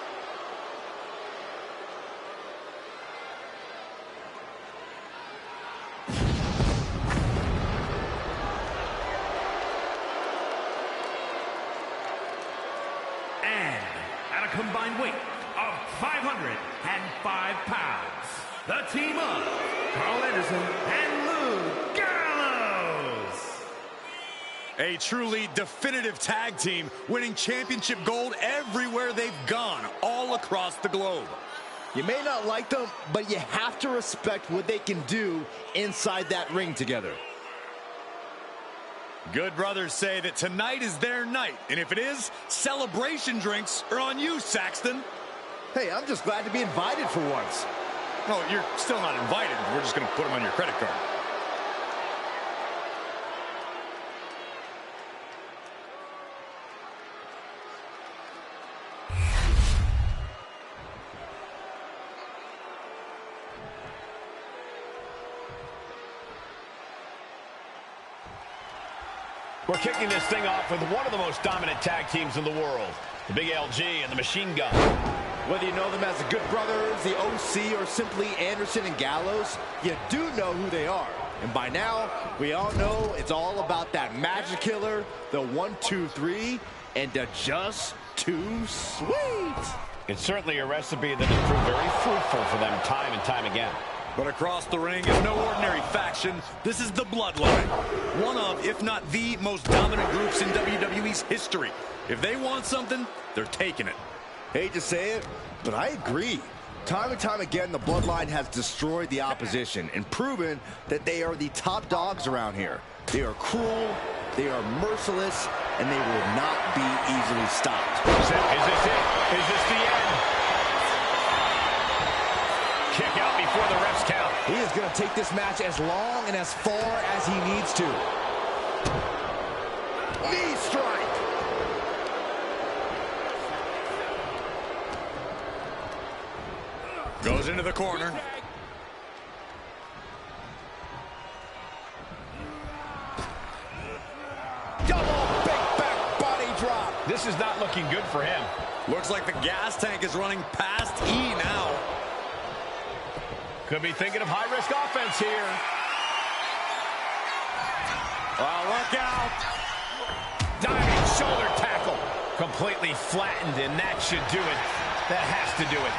And at a combined weight of 505 pounds, the team of Carl Anderson and Luke Gallows. A truly definitive tag team, winning championship gold everywhere they've gone, all across the globe. You may not like them, but you have to respect what they can do inside that ring together. Good brothers say that tonight is their night, and if it is, celebration drinks are on you, Saxton. Hey, I'm just glad to be invited for once. No, you're still not invited. We're just going to put them on your credit card. We're kicking this thing off with one of the most dominant tag teams in the world, the Big LG and the Machine Gun. Whether you know them as the Good Brothers, the OC, or simply Anderson and Gallows, you do know who they are. And by now, we all know it's all about that magic killer, the 1, 2, 3, and the just too sweet. It's certainly a recipe that has proved very fruitful for them time and time again. But across the ring is no ordinary faction. This is the Bloodline. One of, if not the most dominant groups in WWE's history. If they want something, they're taking it. Hate to say it, but I agree. Time and time again, the Bloodline has destroyed the opposition and proven that they are the top dogs around here. They are cruel, they are merciless, and they will not be easily stopped. Is this it? Is this the end? Kick out before the refs count. He is going to take this match as long and as far as he needs to. Knee strike. Goes into the corner. Double big back body drop. This is not looking good for him. Looks like the gas tank is running past E now. Could be thinking of high-risk offense here. Oh, look out. Diving shoulder tackle. Completely flattened, and that should do it. That has to do it.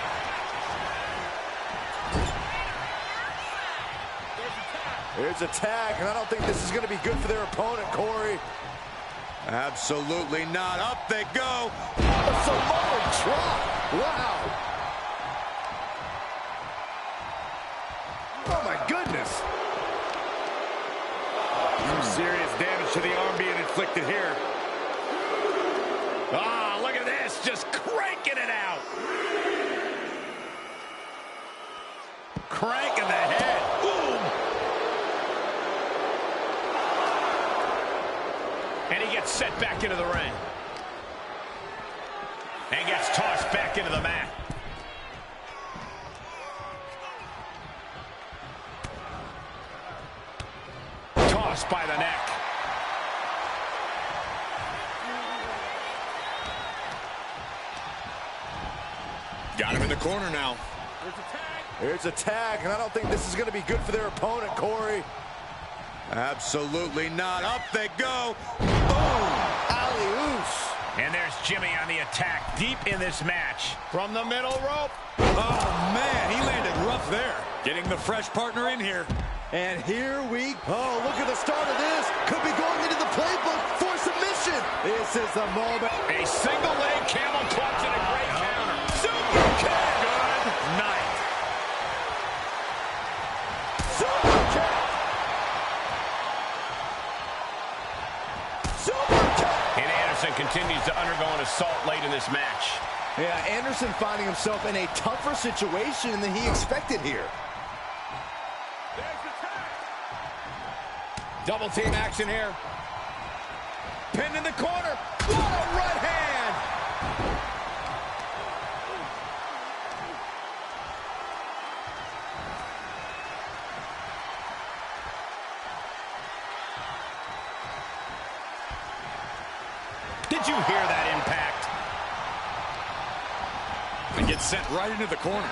Here's a tag, and I don't think this is going to be good for their opponent, Corey. Absolutely not. Up they go. A Samoan drop. Wow. Oh, my goodness. Some serious damage to the arm being inflicted here. Ah, look at this. Just cranking it out. Cranking the head. Boom. And he gets set back into the ring. And gets tossed back into the mat. Tossed by the neck. Got him in the corner now. Here's a tag, and I don't think this is going to be good for their opponent, Corey. Absolutely not. Up they go. Boom. Alley-oops. And there's Jimmy on the attack deep in this match. From the middle rope. Oh, man, he landed rough there. Getting the fresh partner in here. And here we go. Look at the start of this. Could be going into the playbook for submission. This is the moment. A single leg camel clutch and a great counter. Super kick. Good night. Super kick. Super kick. And Anderson continues to undergo an assault late in this match. Yeah, Anderson finding himself in a tougher situation than he expected here. Double team action here. Pinned in the corner. What a right hand. Did you hear that impact? And gets sent right into the corner.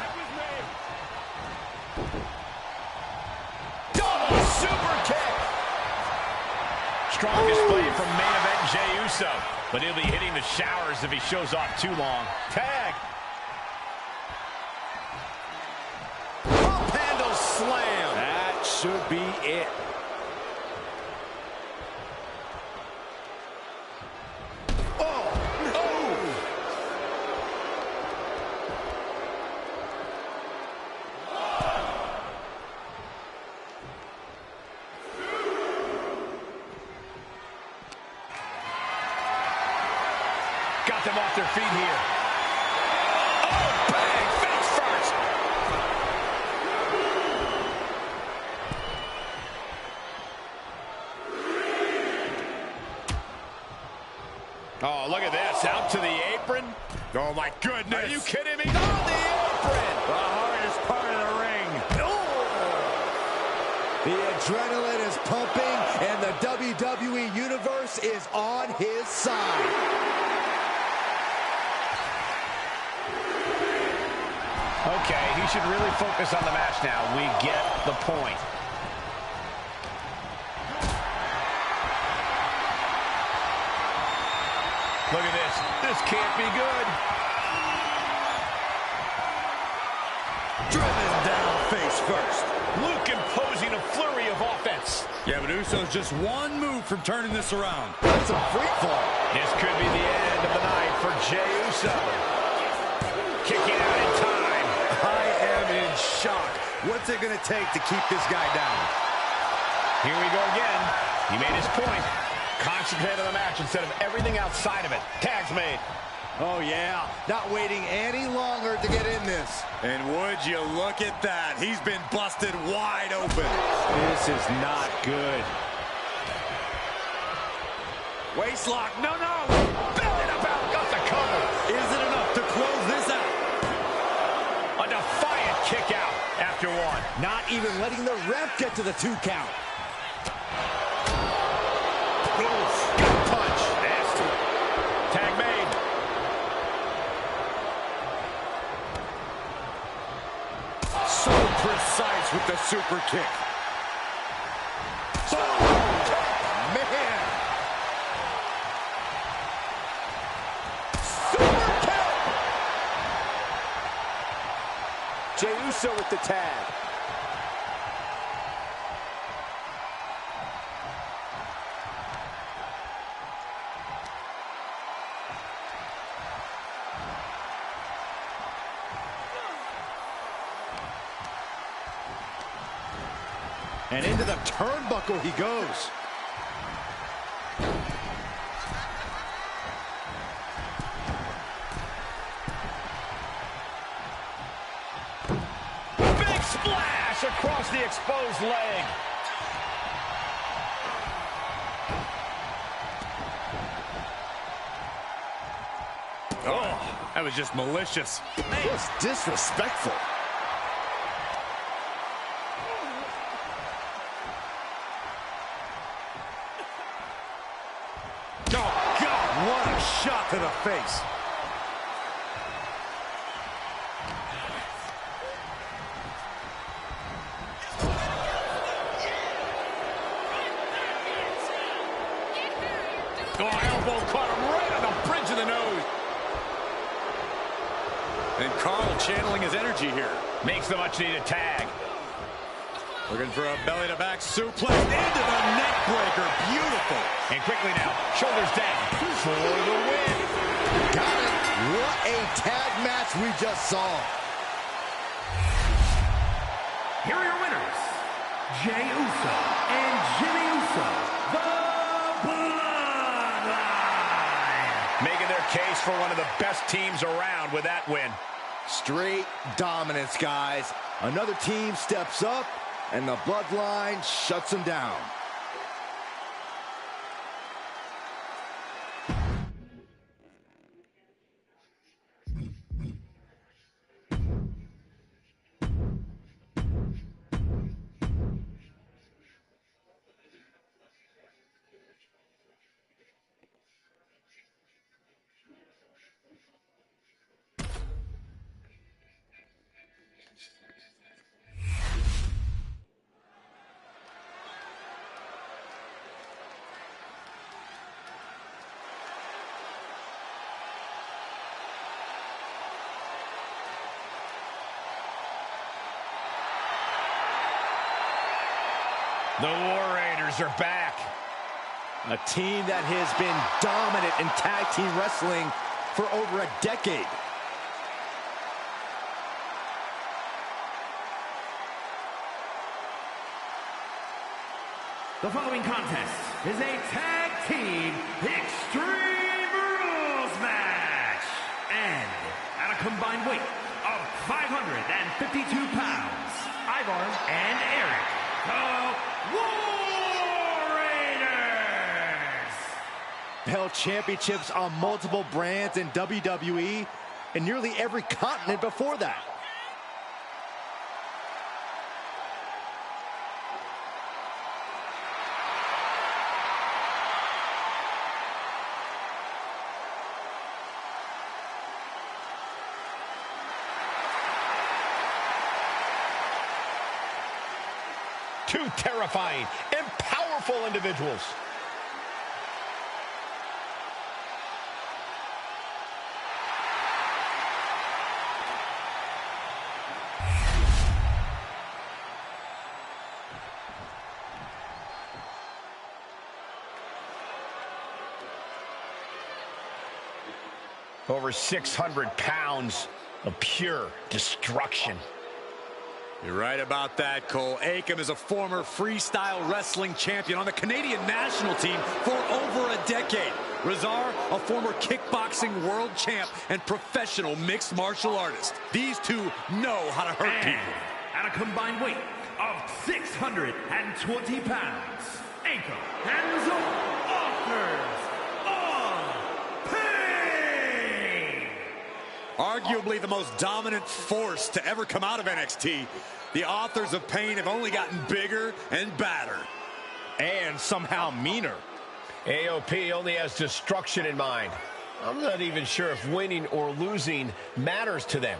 Double super kick. Strong display from main event Jey Uso, but he'll be hitting the showers if he shows off too long. Tag. Pump handle slam. That should be it. Got them off their feet here. Oh, bang! Face first. Oh, look at this. Out to the apron. Oh, my goodness. Are you kidding me? On the apron. The hardest part of the ring. The adrenaline is pumping, and the WWE Universe is on his side. Okay, he should really focus on the match now. We get the point. Look at this. This can't be good. Driven down face first. Luke imposing a flurry of offense. Yeah, but Uso's just one move from turning this around. That's a free fall. This could be the end of the night for Jey Uso. Kicking out in time. I am in shock. What's it going to take to keep this guy down? Here we go again. He made his point. Concentrate on the match instead of everything outside of it. Tag's made. Oh, yeah. Not waiting any longer to get in this. And would you look at that? He's been busted wide open. This is not good. Waist lock. No, no. Building about. Got the cover. Is it enough to close this out? A defiant kick out after one. Not even letting the ref get to the 2 count. Gut punch. Nasty. Tag made. So precise with the super kick. Man, Jey Uso with the tag. And into the turnbuckle he goes. Big splash across the exposed leg. Oh, that was just malicious. Just disrespectful. Oh, God, what a shot to the face. Oh, elbow caught him right on the bridge of the nose. And Carl channeling his energy here. Makes the much-needed tag. Looking for a belly-to-back suplex into the neck breaker. Beautiful. And quickly now, shoulders down for the win. Got it. What a tag match we just saw. Here are your winners, Jey Uso and Jimmy Uso, the Bloodline. Making their case for one of the best teams around with that win. Straight dominance, guys. Another team steps up, and the Bloodline shuts them down. The War Raiders are back. A team that has been dominant in tag team wrestling for over a decade. The following contest is a tag team Extreme Rules match. And at a combined weight of 552 pounds, Ivar and Eric, the War Raiders. Held championships on multiple brands in WWE and nearly every continent before that. Two terrifying and powerful individuals. Over 600 pounds of pure destruction. You're right about that, Cole. Akam is a former freestyle wrestling champion on the Canadian national team for over a decade. Razar, a former kickboxing world champ and professional mixed martial artist. These two know how to hurt people. At a combined weight of 620 pounds, Akam and Razor, authors of pain. Arguably the most dominant force to ever come out of NXT, the authors of pain have only gotten bigger and badder. And somehow meaner. AOP only has destruction in mind. I'm not even sure if winning or losing matters to them.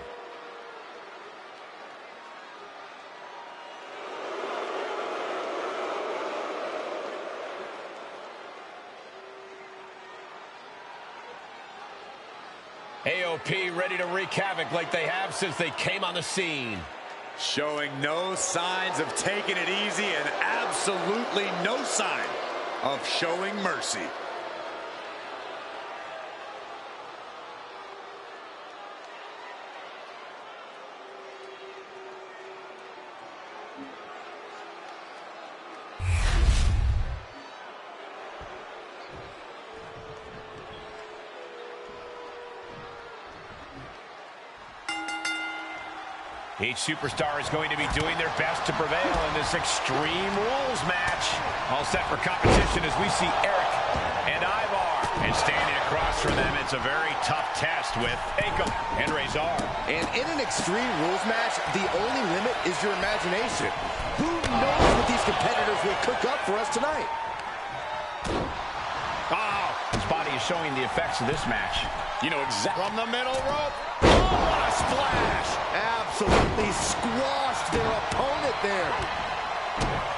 AOP ready to wreak havoc like they have since they came on the scene. Showing no signs of taking it easy and absolutely no sign of showing mercy. Each superstar is going to be doing their best to prevail in this Extreme Rules match. All set for competition as we see Eric and Ivar. And standing across from them, it's a very tough test with Akam and Razor. And in an Extreme Rules match, the only limit is your imagination. Who knows what these competitors will cook up for us tonight? Oh, his body is showing the effects of this match. You know exactly. From the middle rope. Oh, what a splash. Absolutely squashed their opponent there.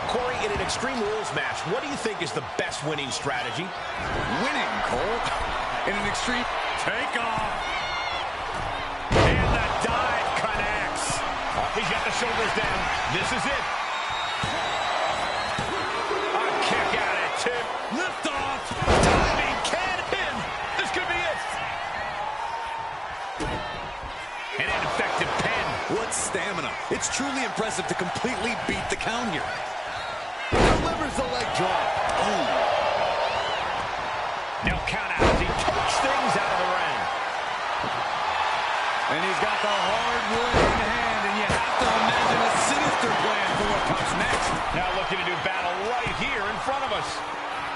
Corey, in an Extreme Rules match, what do you think is the best winning strategy? Winning, Cole. In an extreme takeoff. And the dive connects. He's got the shoulders down. This is it. A kick out at two. Lift off. Diving can pin. This could be it. An ineffective pin. What stamina. It's truly impressive to completely beat the count here. Delivers the leg drop. Ooh. No count out as he takes things out of the ring. And he's got the hardwood in hand, and you have to imagine a sinister plan for what comes next. Now looking to do battle right here in front of us.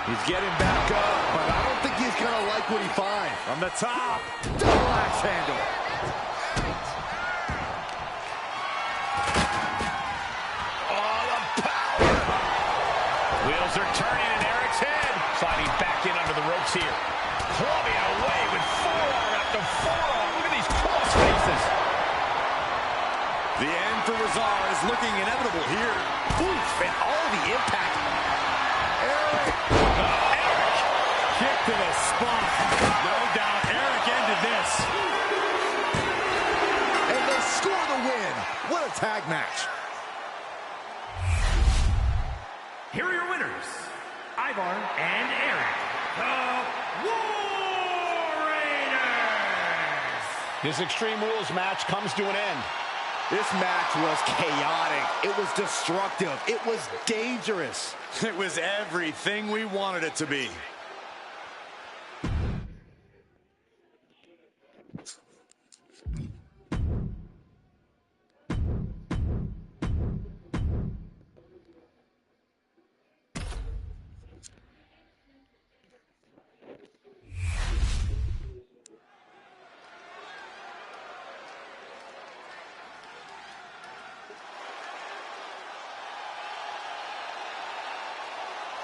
He's getting back up, but I don't think he's going to like what he finds. From the top. Double axe handle. Wheels are turning in Eric's head. Sliding back in under the ropes here. Clubbing away with forearm after forearm. Look at these cross faces. The end for Razor is looking inevitable here. Oof, and all the impact. Eric. Eric. Kick to the spot. No doubt Eric ended this. And they score the win. What a tag match. Here are your winners, Ivar and Eric, the War Raiders. This Extreme Rules match comes to an end. This match was chaotic. It was destructive. It was dangerous. It was everything we wanted it to be.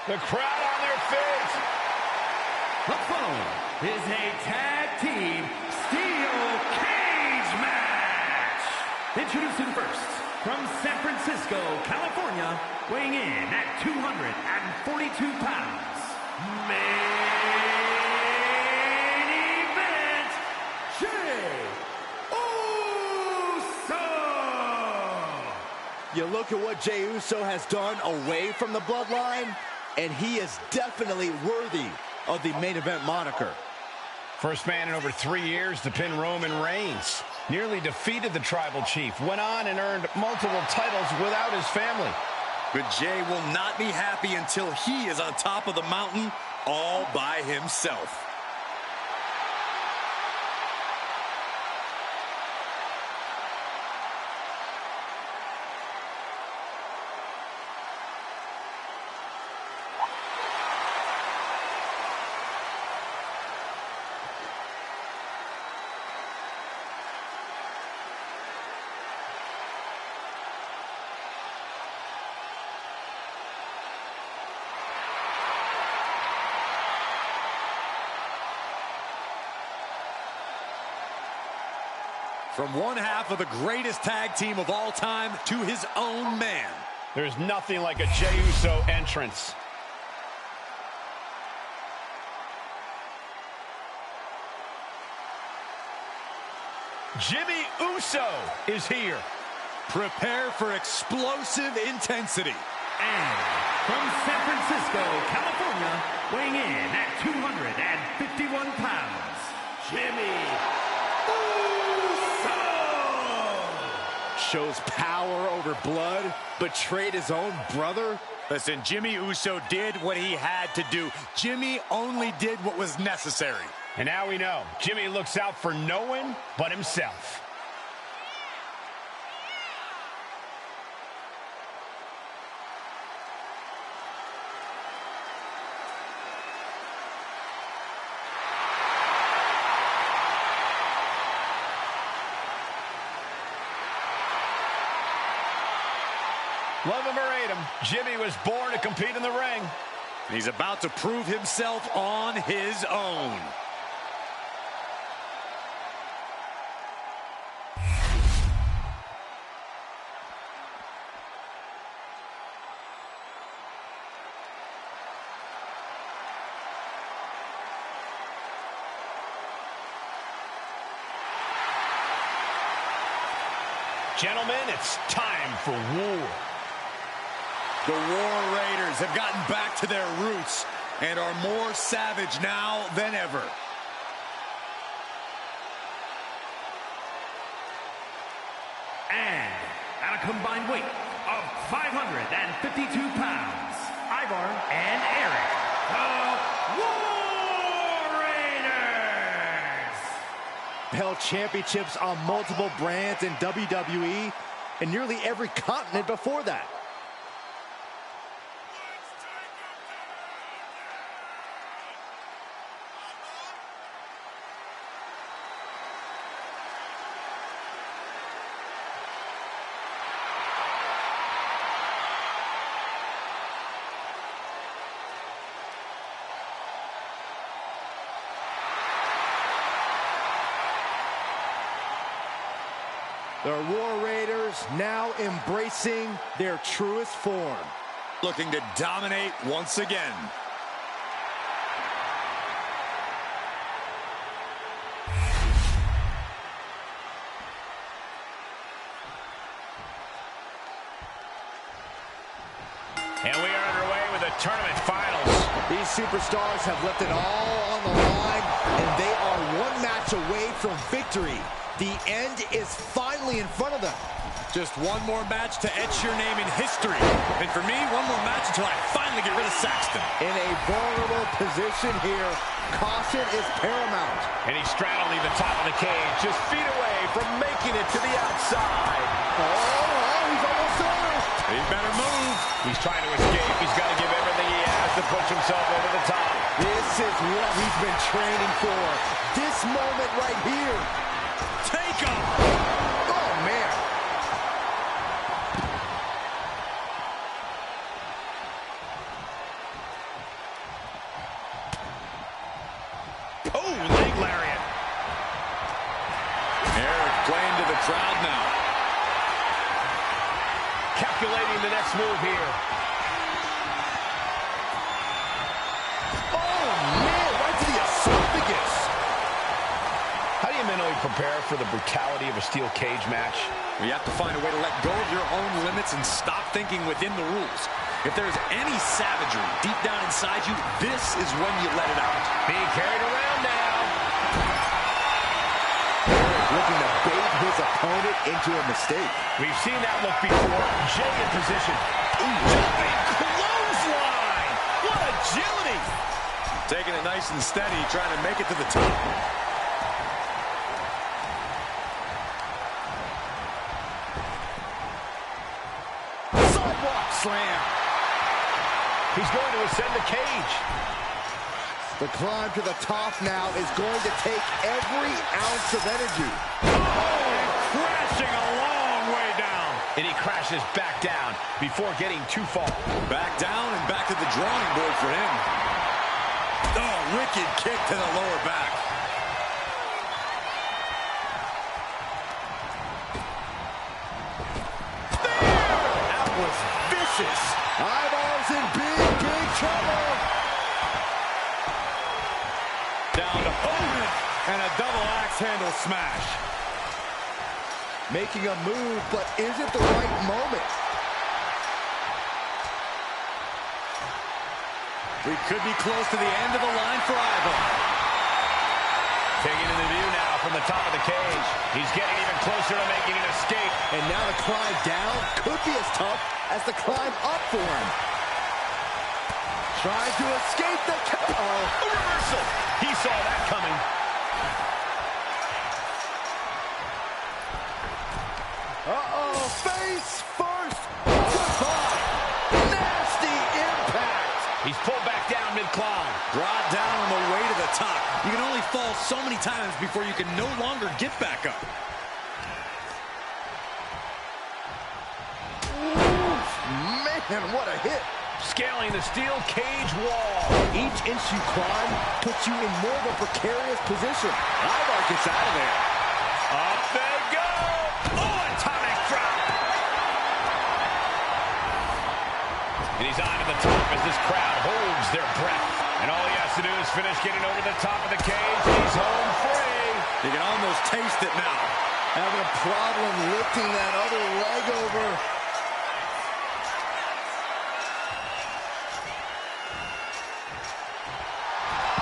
The crowd on their feet. The following is a tag team steel cage match. Introducing first, from San Francisco, California, weighing in at 242 pounds, main event, Jey Uso. You look at what Jey Uso has done away from the bloodline, and he is definitely worthy of the main event moniker. First man in over 3 years to pin Roman Reigns. Nearly defeated the Tribal Chief. Went on and earned multiple titles without his family. But Jey will not be happy until he is on top of the mountain all by himself. From one half of the greatest tag team of all time to his own man. There's nothing like a Jey Uso entrance. Jimmy Uso is here. Prepare for explosive intensity. And from San Francisco, California, weighing in at 251 pounds, Jimmy Uso! Shows power over blood, betrayed his own brother. Listen, Jimmy Uso did what he had to do. Jimmy only did what was necessary. And now we know, Jimmy looks out for no one but himself. Love him or hate him, Jimmy was born to compete in the ring. He's about to prove himself on his own. Gentlemen, it's time for war. The War Raiders have gotten back to their roots and are more savage now than ever. And at a combined weight of 552 pounds, Ivar and Eric, the War Raiders! Held championships on multiple brands in WWE and nearly every continent before that. The War Raiders now embracing their truest form. Looking to dominate once again. And we are underway with the tournament finals. These superstars have left it all on the line, and they are one match away from victory. The end is finally in front of them. Just one more match to etch your name in history. And for me, one more match until I finally get rid of Saxton. In a vulnerable position here, caution is paramount. And he's straddling the top of the cage, just feet away from making it to the outside. Oh, he's almost there. He better move. He's trying to escape. He's got to give everything he has to push himself over the top. This is what he's been training for. This moment right here. Take him. Oh, man. Oh, leg lariat. Eric playing to the crowd now. Calculating the next move here. Oh, man, right to the esophagus. How do you mentally prepare for the brutality of a steel cage match? You have to find a way to let go of your own limits and stop thinking within the rules. If there's any savagery deep down inside you, this is when you let it out. Being carried around now. Looking to bait his opponent into a mistake. We've seen that look before. Jay in position. Jumping clothesline. What agility. Taking it nice and steady, trying to make it to the top. Sidewalk slam. He's going to ascend the cage. The climb to the top now is going to take every ounce of energy. Crashing a long way down. And he crashes back down before getting too far. Back down and back to the drawing board for him. Oh, wicked kick to the lower back. That was vicious. Ivar's in big trouble. Down to Owen and a double axe handle smash. making a move, but is it the right moment? We could be close to the end of the line for Ivar. Taking in the view now from the top of the cage. He's getting even closer to making an escape. And now the climb down could be as tough as the climb up for him. Trying to escape the... A reversal. He saw that coming. Uh-oh, face first. Goodbye. Nasty impact. He's pulled back down mid-climb. Brought down on the way to the top. You can only fall so many times before you can no longer get back up. Oof, man, what a hit. Scaling the steel cage wall. Each inch you climb puts you in more of a precarious position. Ivar gets out of there. Up they go. Oh, atomic drop. And he's on to the top as this crowd holds their breath. And all he has to do is finish getting over the top of the cage. He's home free. You can almost taste it now. Having a problem lifting that other leg over.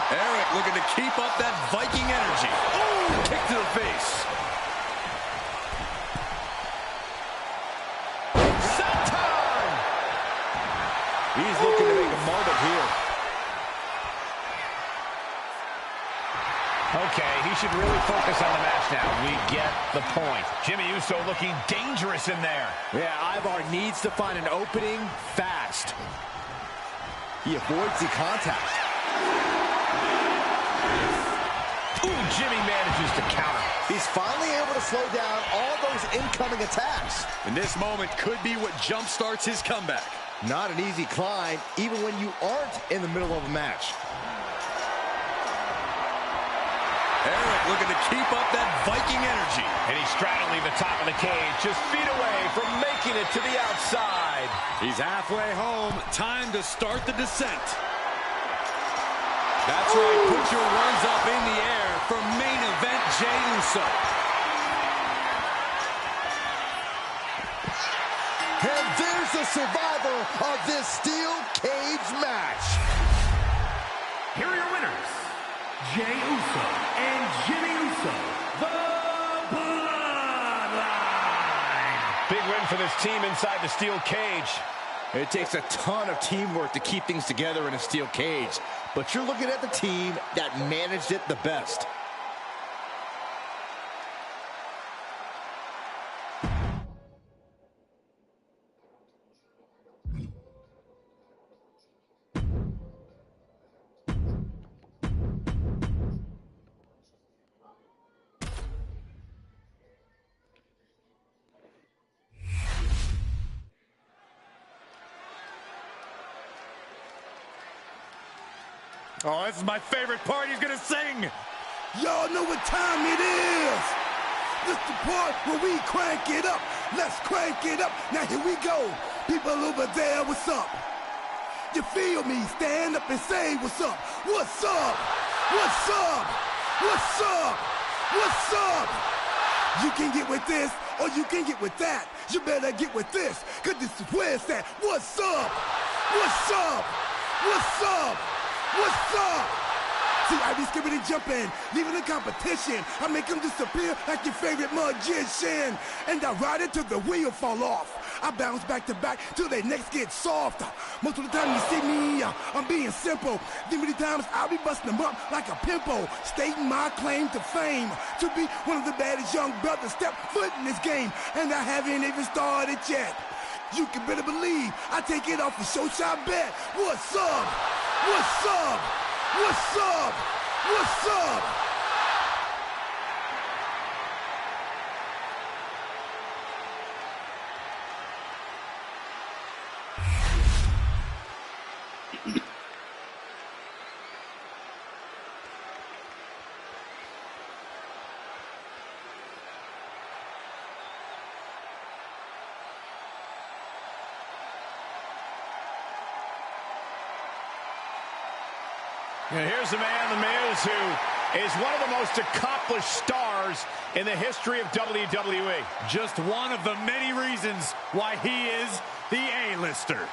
Eric looking to keep up that Viking energy. Oh, kick to the face. Senton! He's looking to make a moment here. Okay, he should really focus on the match now. We get the point. Jimmy Uso looking dangerous in there. Yeah, Ivar needs to find an opening fast. He avoids the contact. Ooh, Jimmy manages to counter. He's finally able to slow down all those incoming attacks. And this moment could be what jump-starts his comeback. Not an easy climb, even when you aren't in the middle of a match. Eric looking to keep up that Viking energy. And he's straddling the top of the cage, just feet away from making it to the outside. He's halfway home. Time to start the descent. That's right. Put your ones up in the air for main event Jey Uso. And there's the survivor of this steel cage match. Here are your winners, Jey Uso and Jimmy Uso, the Bloodline. Big win for this team inside the steel cage. It takes a ton of teamwork to keep things together in a steel cage, but you're looking at the team that managed it the best. Oh, this is my favorite part. He's gonna sing. Y'all know what time it is. This the part where we crank it up. Let's crank it up. Now here we go. People over there, what's up? You feel me? Stand up and say what's up. What's up? What's up? What's up? What's up? You can get with this or you can get with that. You better get with this, cause this is where it's at. What's up? What's up? What's up? What's up? See, I be skipping and jumping, leaving the competition. I make them disappear like your favorite magician. And I ride it till the wheel fall off. I bounce back to back till their necks get soft. Most of the time you see me, I'm being simple. Then many times I'll be busting them up like a pimple, stating my claim to fame, to be one of the baddest young brothers step foot in this game. And I haven't even started yet. You can better believe I take it off the show shot bet. What's up? What's up? What's up? What's up? And here's the man, The Miz, who is one of the most accomplished stars in the history of WWE. Just one of the many reasons why he is the A-lister.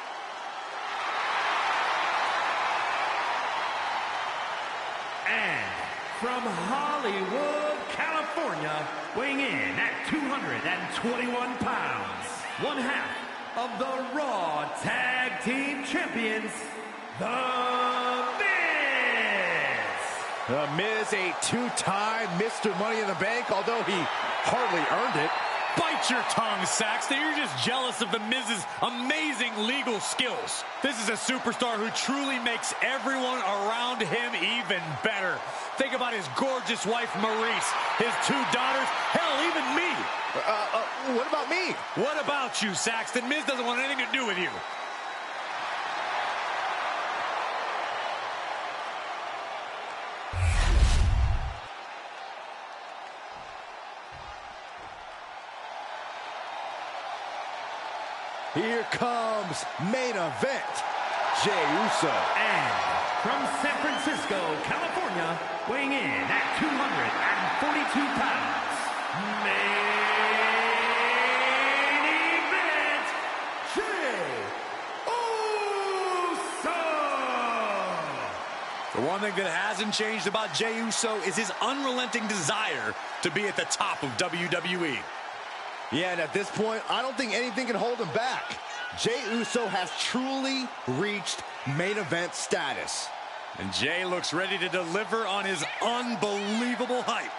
And from Hollywood, California, weighing in at 221 pounds, one half of the Raw Tag Team Champions, The Miz. The Miz, a two-time Mr. Money in the Bank, although he hardly earned it. Bite your tongue, Saxton. You're just jealous of The Miz's amazing legal skills. This is a superstar who truly makes everyone around him even better. Think about his gorgeous wife, Maurice, his two daughters, hell, even me. What about me? What about you, Saxton? Miz doesn't want anything to do with you. Here comes main event, Jey Uso. And from San Francisco, California, weighing in at 242 pounds, main event, Jey Uso. The one thing that hasn't changed about Jey Uso is his unrelenting desire to be at the top of WWE. Yeah, and at this point, I don't think anything can hold him back. Jey Uso has truly reached main event status. And Jey looks ready to deliver on his unbelievable hype.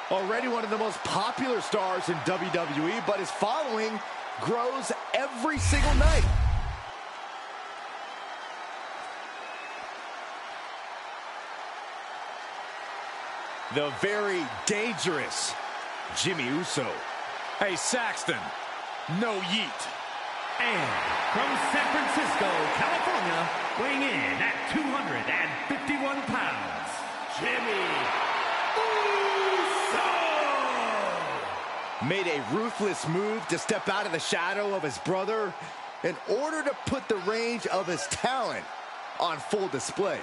Already one of the most popular stars in WWE, but his following grows every single night. The very dangerous Jimmy Uso. Hey, Saxton, no yeet. And from San Francisco, California, weighing in at 251 pounds, Jimmy Uso! Made a ruthless move to step out of the shadow of his brother in order to put the range of his talent on full display.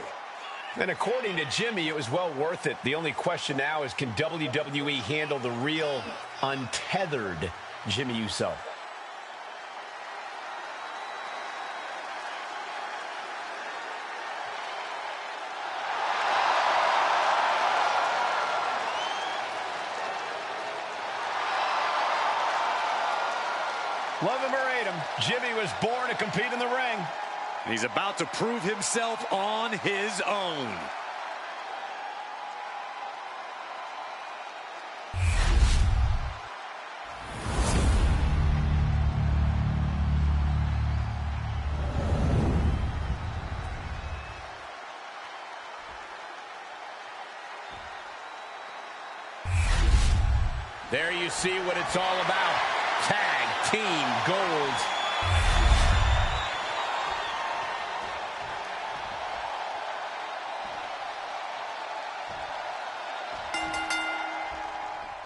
And according to Jimmy, it was well worth it. The only question now is, can WWE handle the real, untethered Jimmy Uso? Love him or hate him, Jimmy was born to compete in the ring. And he's about to prove himself on his own. There you see what it's all about. Tag Team Gold.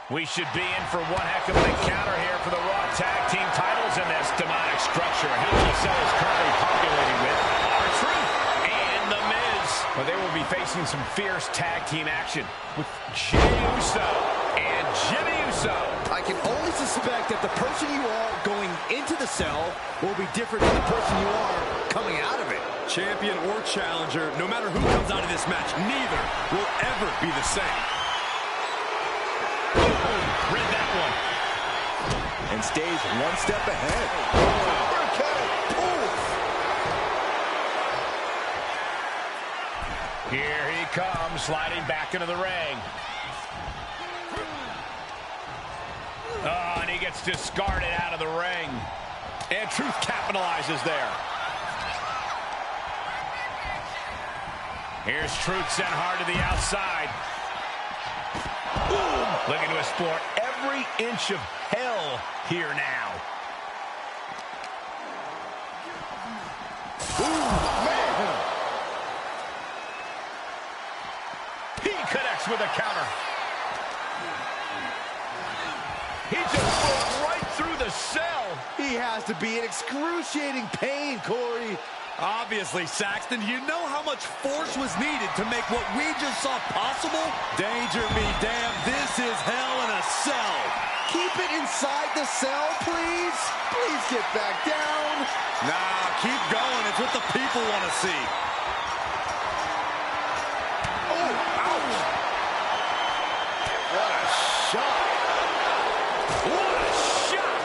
We should be in for one heck of an encounter here for the Raw Tag Team titles in this demonic structure. Hell in a Cell is currently populated with R-Truth and The Miz. But they will be facing some fierce tag team action with Jey Uso and Jimmy Uso. I can only suspect that the person you are going into the cell will be different than the person you are coming out of it. Champion or challenger, no matter who comes out of this match, neither will ever be the same. Read that one. And stays one step ahead. Here he comes, sliding back into the ring. Oh, and he gets discarded out of the ring. And Truth capitalizes there. Here's Truth sent hard to the outside. Boom! Looking to explore every inch of hell here now. Ooh, man! He connects with a counter. He just broke right through the cell. He has to be in excruciating pain, Corey. Obviously, Saxton, you know how much force was needed to make what we just saw possible? Danger be damned, this is hell in a cell. Keep it inside the cell, please. Please get back down. Nah, keep going. It's what the people want to see. Oh, ouch! What a shot! What a shot!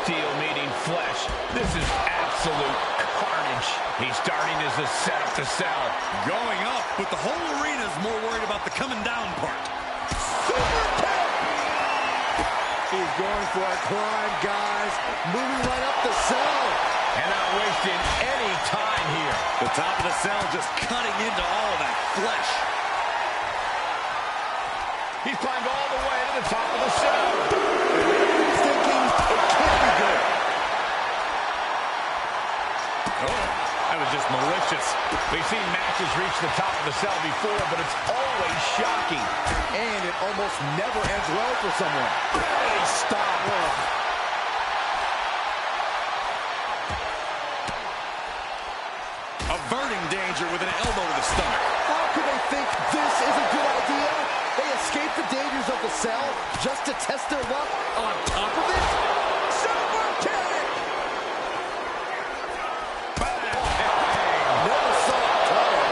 Steel meeting flesh. This is absolute carnage. He's starting as a setup to sell. Going up, but the whole arena is more worried about the coming down part. Super kick! He's going for a climb, guys. Moving right up the cell. And not wasting any time here. The top of the cell just cutting into all of that flesh. He's climbed all the way to the top of the cell. He's thinking it can't be good. Oh, that was just malicious. We've seen matches reach the top of the cell before, but it's always shocking. And it almost never ends well for someone. Hey, stop. Averting danger with an elbow to the stomach. How could they think this is a good idea? They escape the dangers of the cell just to test their luck on top of it? Super kick! Never saw it coming.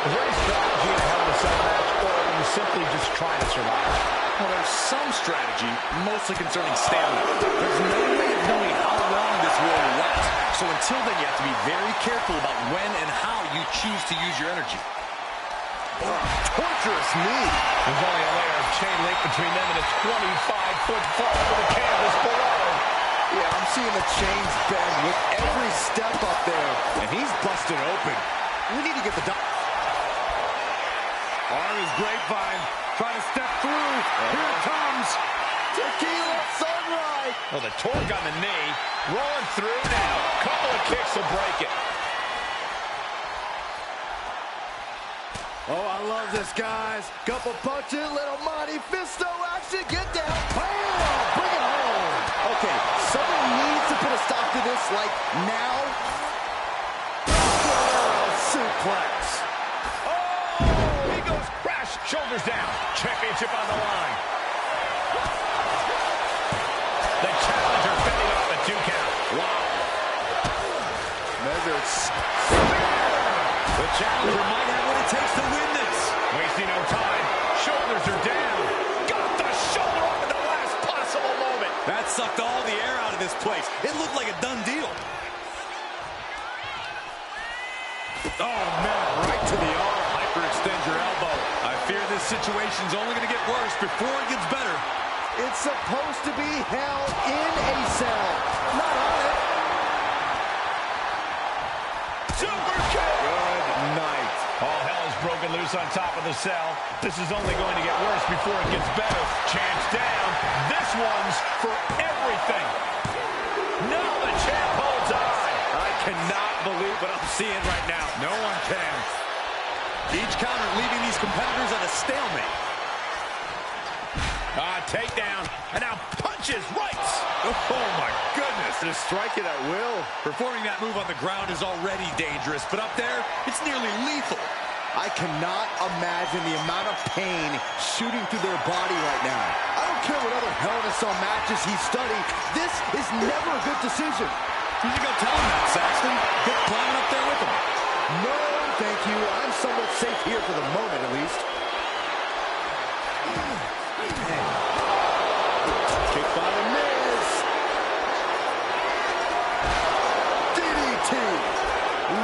Is there any strategy in a Hell in a Cell match, or are you simply just trying to survive? Well, there's some strategy, mostly concerning stamina. There's no way of knowing how long this war will last. So until then, you have to be very careful about when and how you choose to use your energy. Torturous knee. There's only a layer of chain link between them and a 25-foot fall to the canvas below. Yeah, I'm seeing the chains bend with every step up there. And he's busted open. We need to get the Arm is grapevine. Trying to step through. Here it comes. tequila sunrise. Well, the torque on the knee. Rolling through now. Couple of kicks will break it. Oh, I love this, guys. Couple punches, little Monty Fisto action. Get down. Bam! Bring it home. Okay, someone needs to put a stop to this, like, now. Oh, suplex. Oh, he goes crash. Shoulders down. Championship on the line. The challenger fending off a 2 count. Wow. Measured. The challenger might have what it takes to win this. Wasting no time. Shoulders are down. Got the shoulder up at the last possible moment. That sucked all the air out of this place. It looked like a done deal. Oh, man, right to the arm. Hyperextend your elbow. I fear this situation's only going to get worse before it gets better. It's supposed to be held in a cell, not on it. Super kick. Good night. All hell is broken loose on top of the cell. This is only going to get worse before it gets better. Champs down. This one's for everything. No, the champ holds on. I cannot believe what I'm seeing right now. No one can. Each counter leaving these competitors at a stalemate. Takedown. And now punches, rights. Oh, my goodness. Just strike it at will. Performing that move on the ground is already dangerous, but up there, it's nearly lethal. I cannot imagine the amount of pain shooting through their body right now. I don't care what other Hell in a Cell matches he studied. This is never a good decision. You should go tell him that, Saxton. Get climbing up there with him. No, thank you. I'm somewhat safe here for the moment, at least. Kick by the Miz. DDT.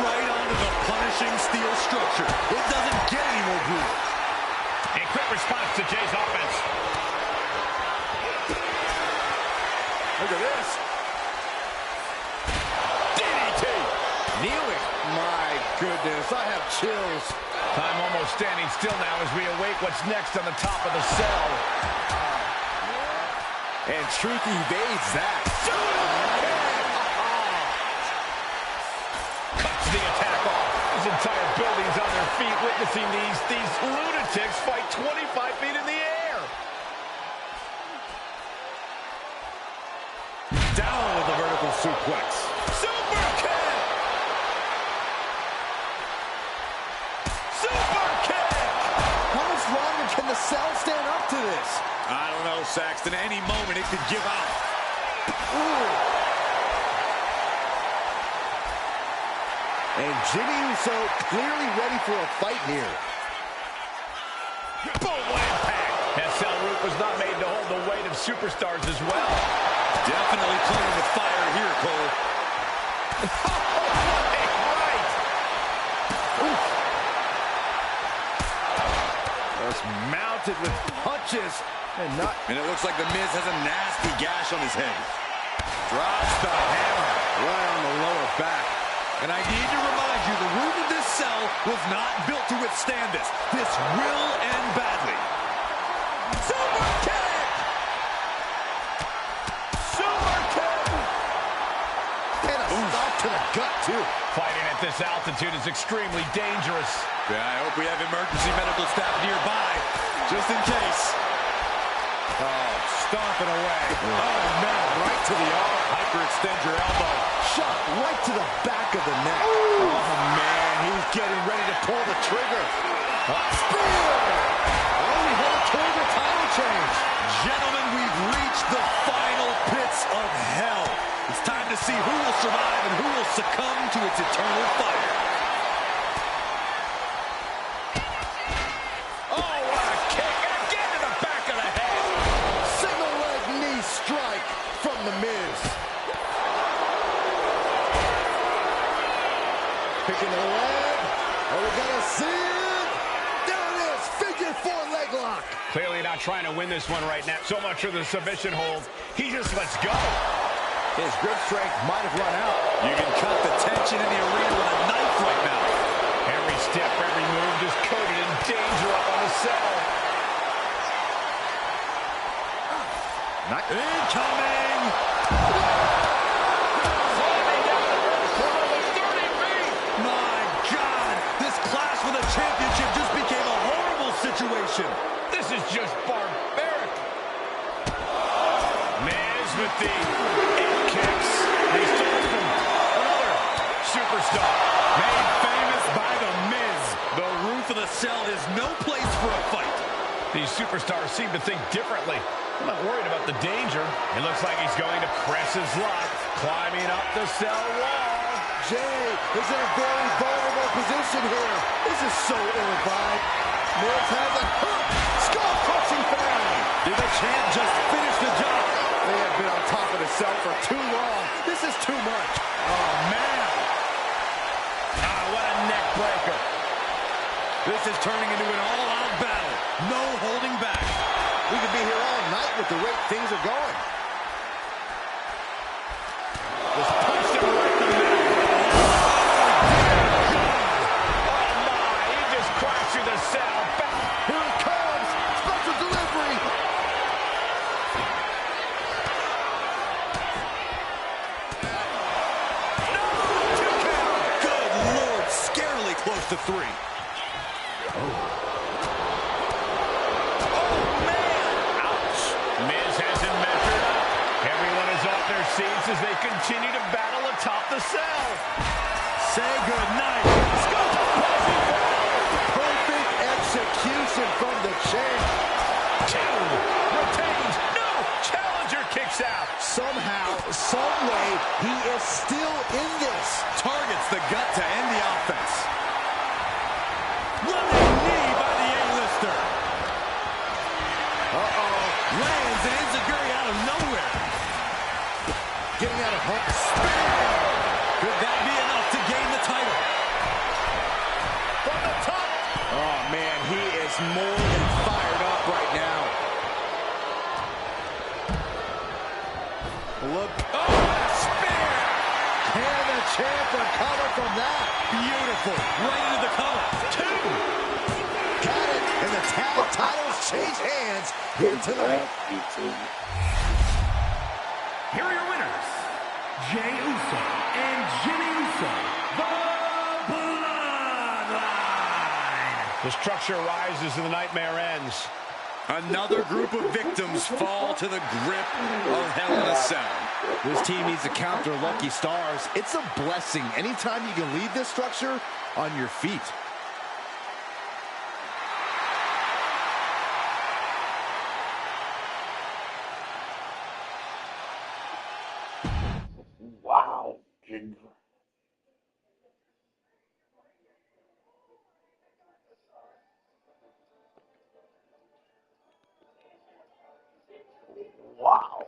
Right onto the punishment. punishing steel structure. It doesn't get any more brutal. A quick response to Jay's offense. Look at this. DDT. Kneeling. My goodness, I have chills. Time almost standing still now as we await what's next on the top of the cell. And truth evades that. Cuts the attack off. This entire building's on their feet witnessing these lunatics fight 25 feet in the air. Down with the vertical suplex. Super kick! Super kick! How much longer can the cell stand up to this? I don't know, Saxton. Any moment it could give out. And Jimmy Uso clearly ready for a fight here. Boom, what impact! That cell route was not made to hold the weight of superstars as well. Definitely playing with fire here, Cole. Right! Just mounted with punches. And it looks like The Miz has a nasty gash on his head. Drops the hammer Right on the lower back. And I need to remind you, the roof of this cell was not built to withstand this. This will end badly. Super kick! Super kick! And a stop to the gut, too. Fighting at this altitude is extremely dangerous. Yeah, I hope we have emergency medical staff nearby, just in case. Oh, stomping away. Oh, man, right to the arm. Hyperextend your elbow. Shot right to the back of the neck. Oh, man, he's getting ready to pull the trigger. Spear! Oh, we headed toward the title change. Gentlemen, we've reached the final pits of hell. It's time to see who will survive and who will succumb to its eternal fire. Oh, what a kick! Again to the back of the head! Single leg knee strike from The Miz. Picking the leg. Oh, we gotta see it. There it is. Figure 4 leg lock. Clearly not trying to win this one right now. So much for the submission hold. He just lets go. His grip strength might have run out. You can cut the tension in the arena with a knife right now. Every step, every move just coated in danger up on the cell. Not incoming! Climbing down the rope for almost 30 feet. My God! This clash for the championship just became a horrible situation. This is just barbaric. Miz with the eight kicks. He starts from another superstar. Made famous by The Miz. The roof of the cell is no place for a fight. These superstars seem to think differently. I'm not worried about the danger. It looks like he's going to press his luck, climbing up the cell wall. Jay is in a very vulnerable position here. This is so ill-advised. Miz has a hook. Skull-crushing finale. Did the champ just finish the job? They have been on top of the cell for too long. This is too much. Oh, man. Ah, what a neck breaker. This is turning into an all-out battle. No holding back. We could be here all night with the rate things are going. Just punched him right in the middle. Oh, my. He just crashed through the cell. Back. Here it comes. Special delivery. Good Lord, scarily close to 3. Miz has him measured up. Everyone is off their seats as they continue to battle atop the cell. Say goodnight. Perfect execution from the champ. 2. Retains. No. Challenger kicks out. Somehow, someway, he is still in this. Targets the gut to end the offense. Running knee by the A-lister. Lands an enziguri out of nowhere. Getting out of hook. Could that be enough to gain the title? more than fired up right now. Look. Oh, what a spear! Can the champ recover from that? Beautiful. Right into the cover. 2. Got it. And the tag titles change hands here tonight. Here are your winners, Jey Uso and Jimmy Uso, the Bloodline. The structure rises and the nightmare ends. Another group of victims fall to the grip of Hell in a Cell. This team needs to count their lucky stars. It's a blessing anytime you can leave this structure on your feet. Wow, Ginger. Wow.